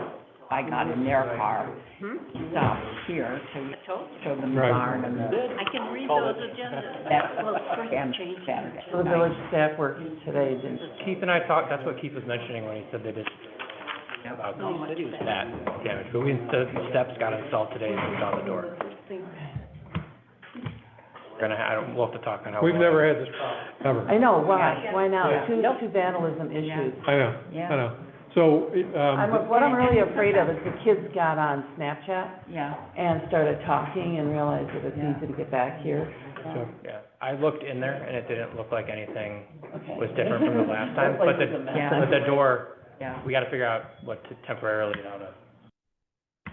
I got in their car, stopped here to show them the Right. barn and the. I can read those agendas. That, Well, first and change Saturday. to So the village staff worked today, didn't. Keith and I talked, that's what Keith was mentioning when he said they did about that damage, but the steps got installed today and moved out the door. We'll have to talk on how. We've never had this problem, ever. I know, why now? Two vandalism issues. I know, Yeah. I know. So, What I'm really afraid of is the kids got on Snapchat Yeah. and started talking and realized that it's Yeah. easy to get back here. so, Yeah, I looked in there and it didn't look like anything Okay. was different from the last time, That but place is a mess. Yeah. but the door, Yeah. we gotta figure out what to temporarily, how to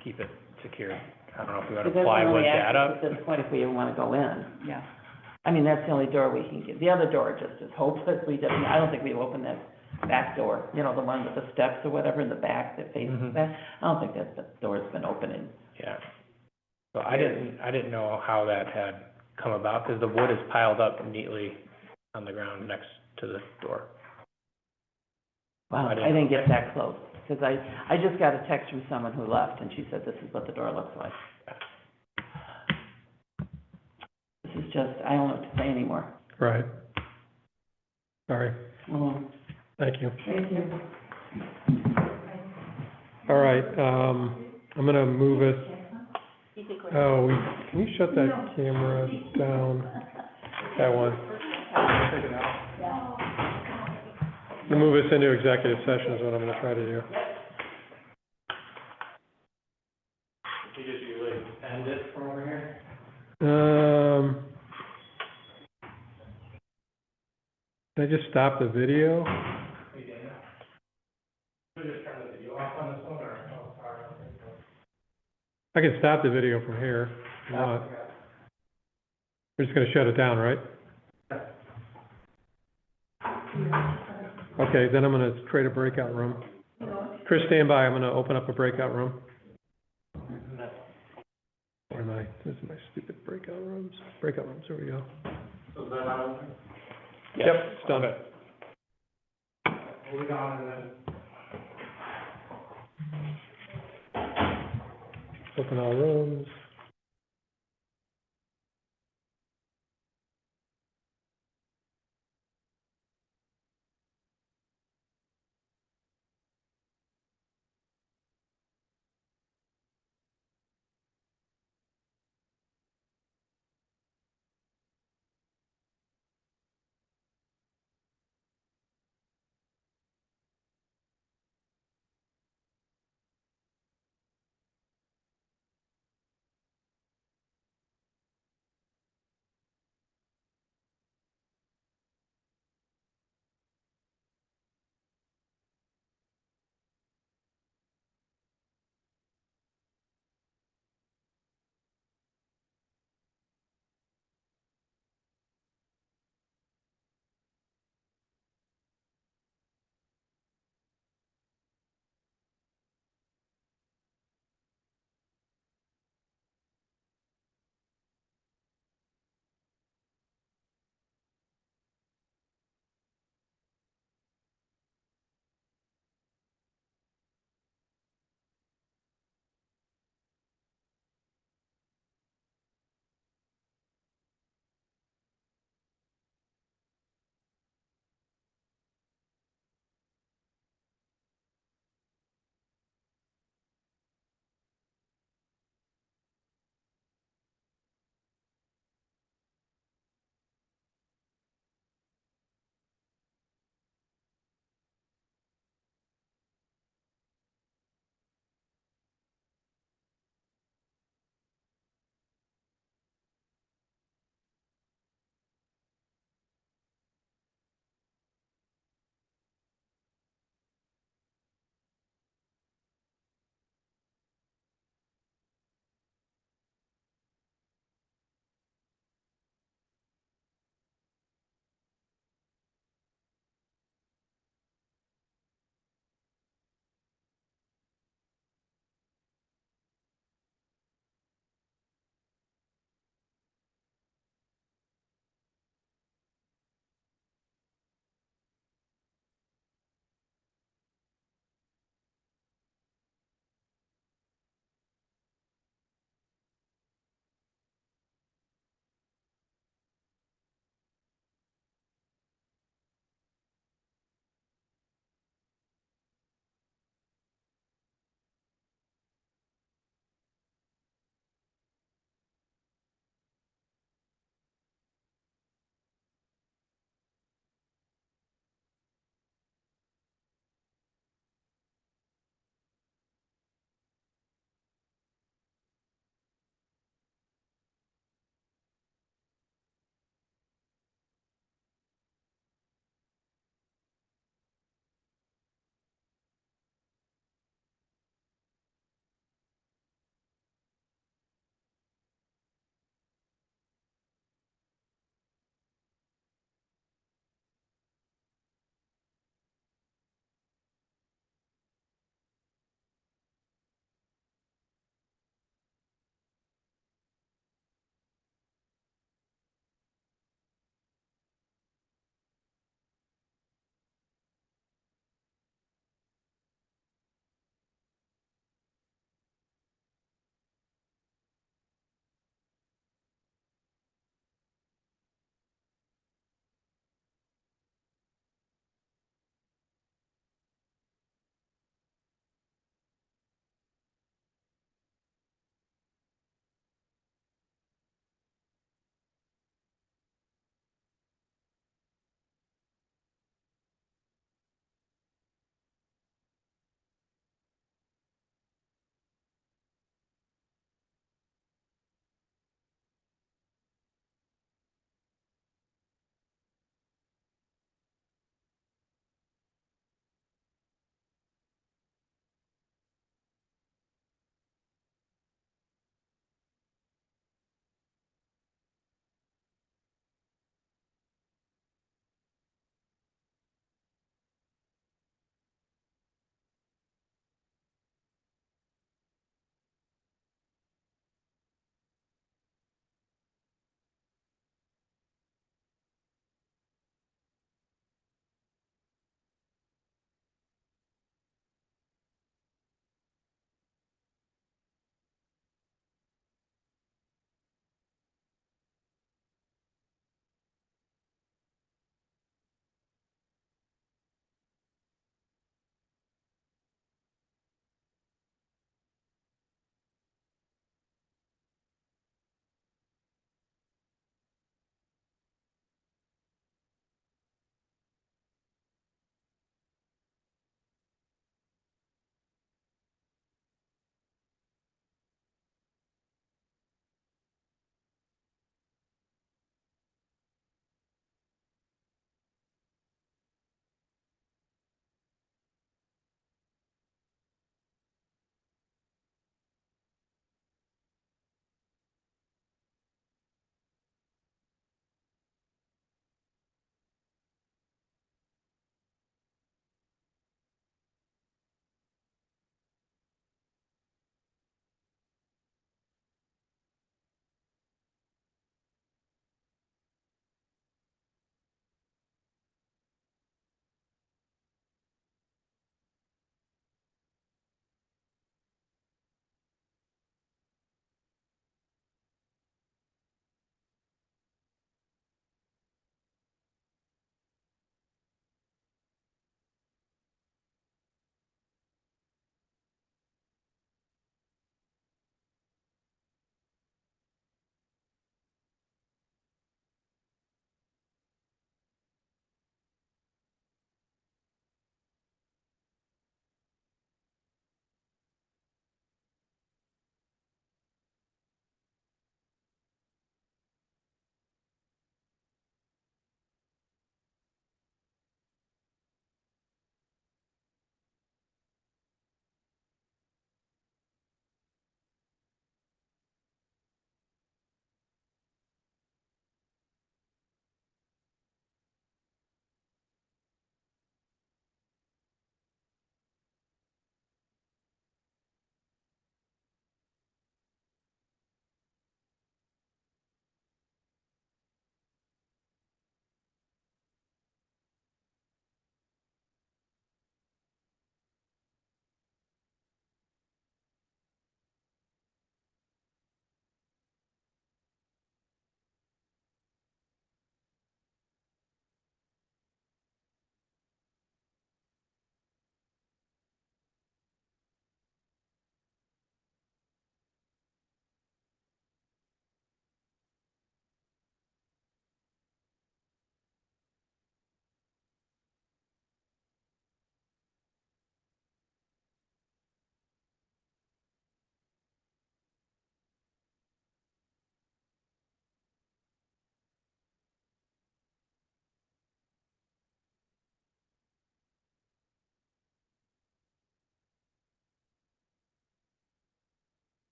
keep it secure. I don't know if we wanna Because that's apply the wood only access data. at this point if we even wanna go in. Yeah. I mean, that's the only door we can get. The other door just is hopeless. I don't think we've opened that back door, you know, the one with the steps or whatever in the back that faces Mhm. that. I don't think that door's been opening. Yeah. So I didn't know how that had come about, because the wood is piled up neatly on the ground next to the door. Wow, I I didn't- didn't get that close, because I just got a text from someone who left, and she said, this is what the door looks like. This is just, I don't know what to say anymore. right. Sorry, Well, thank you. thank you. All right, I'm gonna move it, oh, can you shut that camera down? That one. I'm gonna move us into executive session is what I'm gonna try to do. You just usually end it from over here? Can I just stop the video? I can stop the video from here, if you want. We're just gonna shut it down, right? Okay, then I'm gonna create a breakout room. Chris, stand by, I'm gonna open up a breakout room. Where am I? This is my stupid breakout rooms. Breakout rooms, there we go. Yep, it's done. Hold it on and then. Open all rooms.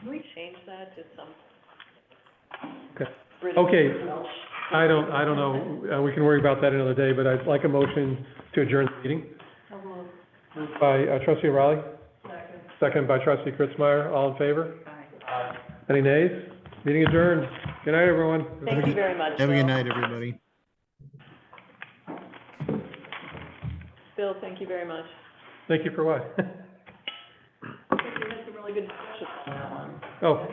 Can we change that to some? Okay. British Okay. Welsh? I don't know, we can worry about that another day, but I'd like a motion to adjourn the meeting. Moved by trustee O'Reilly. Second by trustee Kritzmeyer, all in favor? Aye. Any nays? Meeting adjourned. Good night, everyone. Thank you very much, Have a good Bill. night, everybody. Bill, thank you very much. Thank you for what? We had some really good discussion on that one. Oh,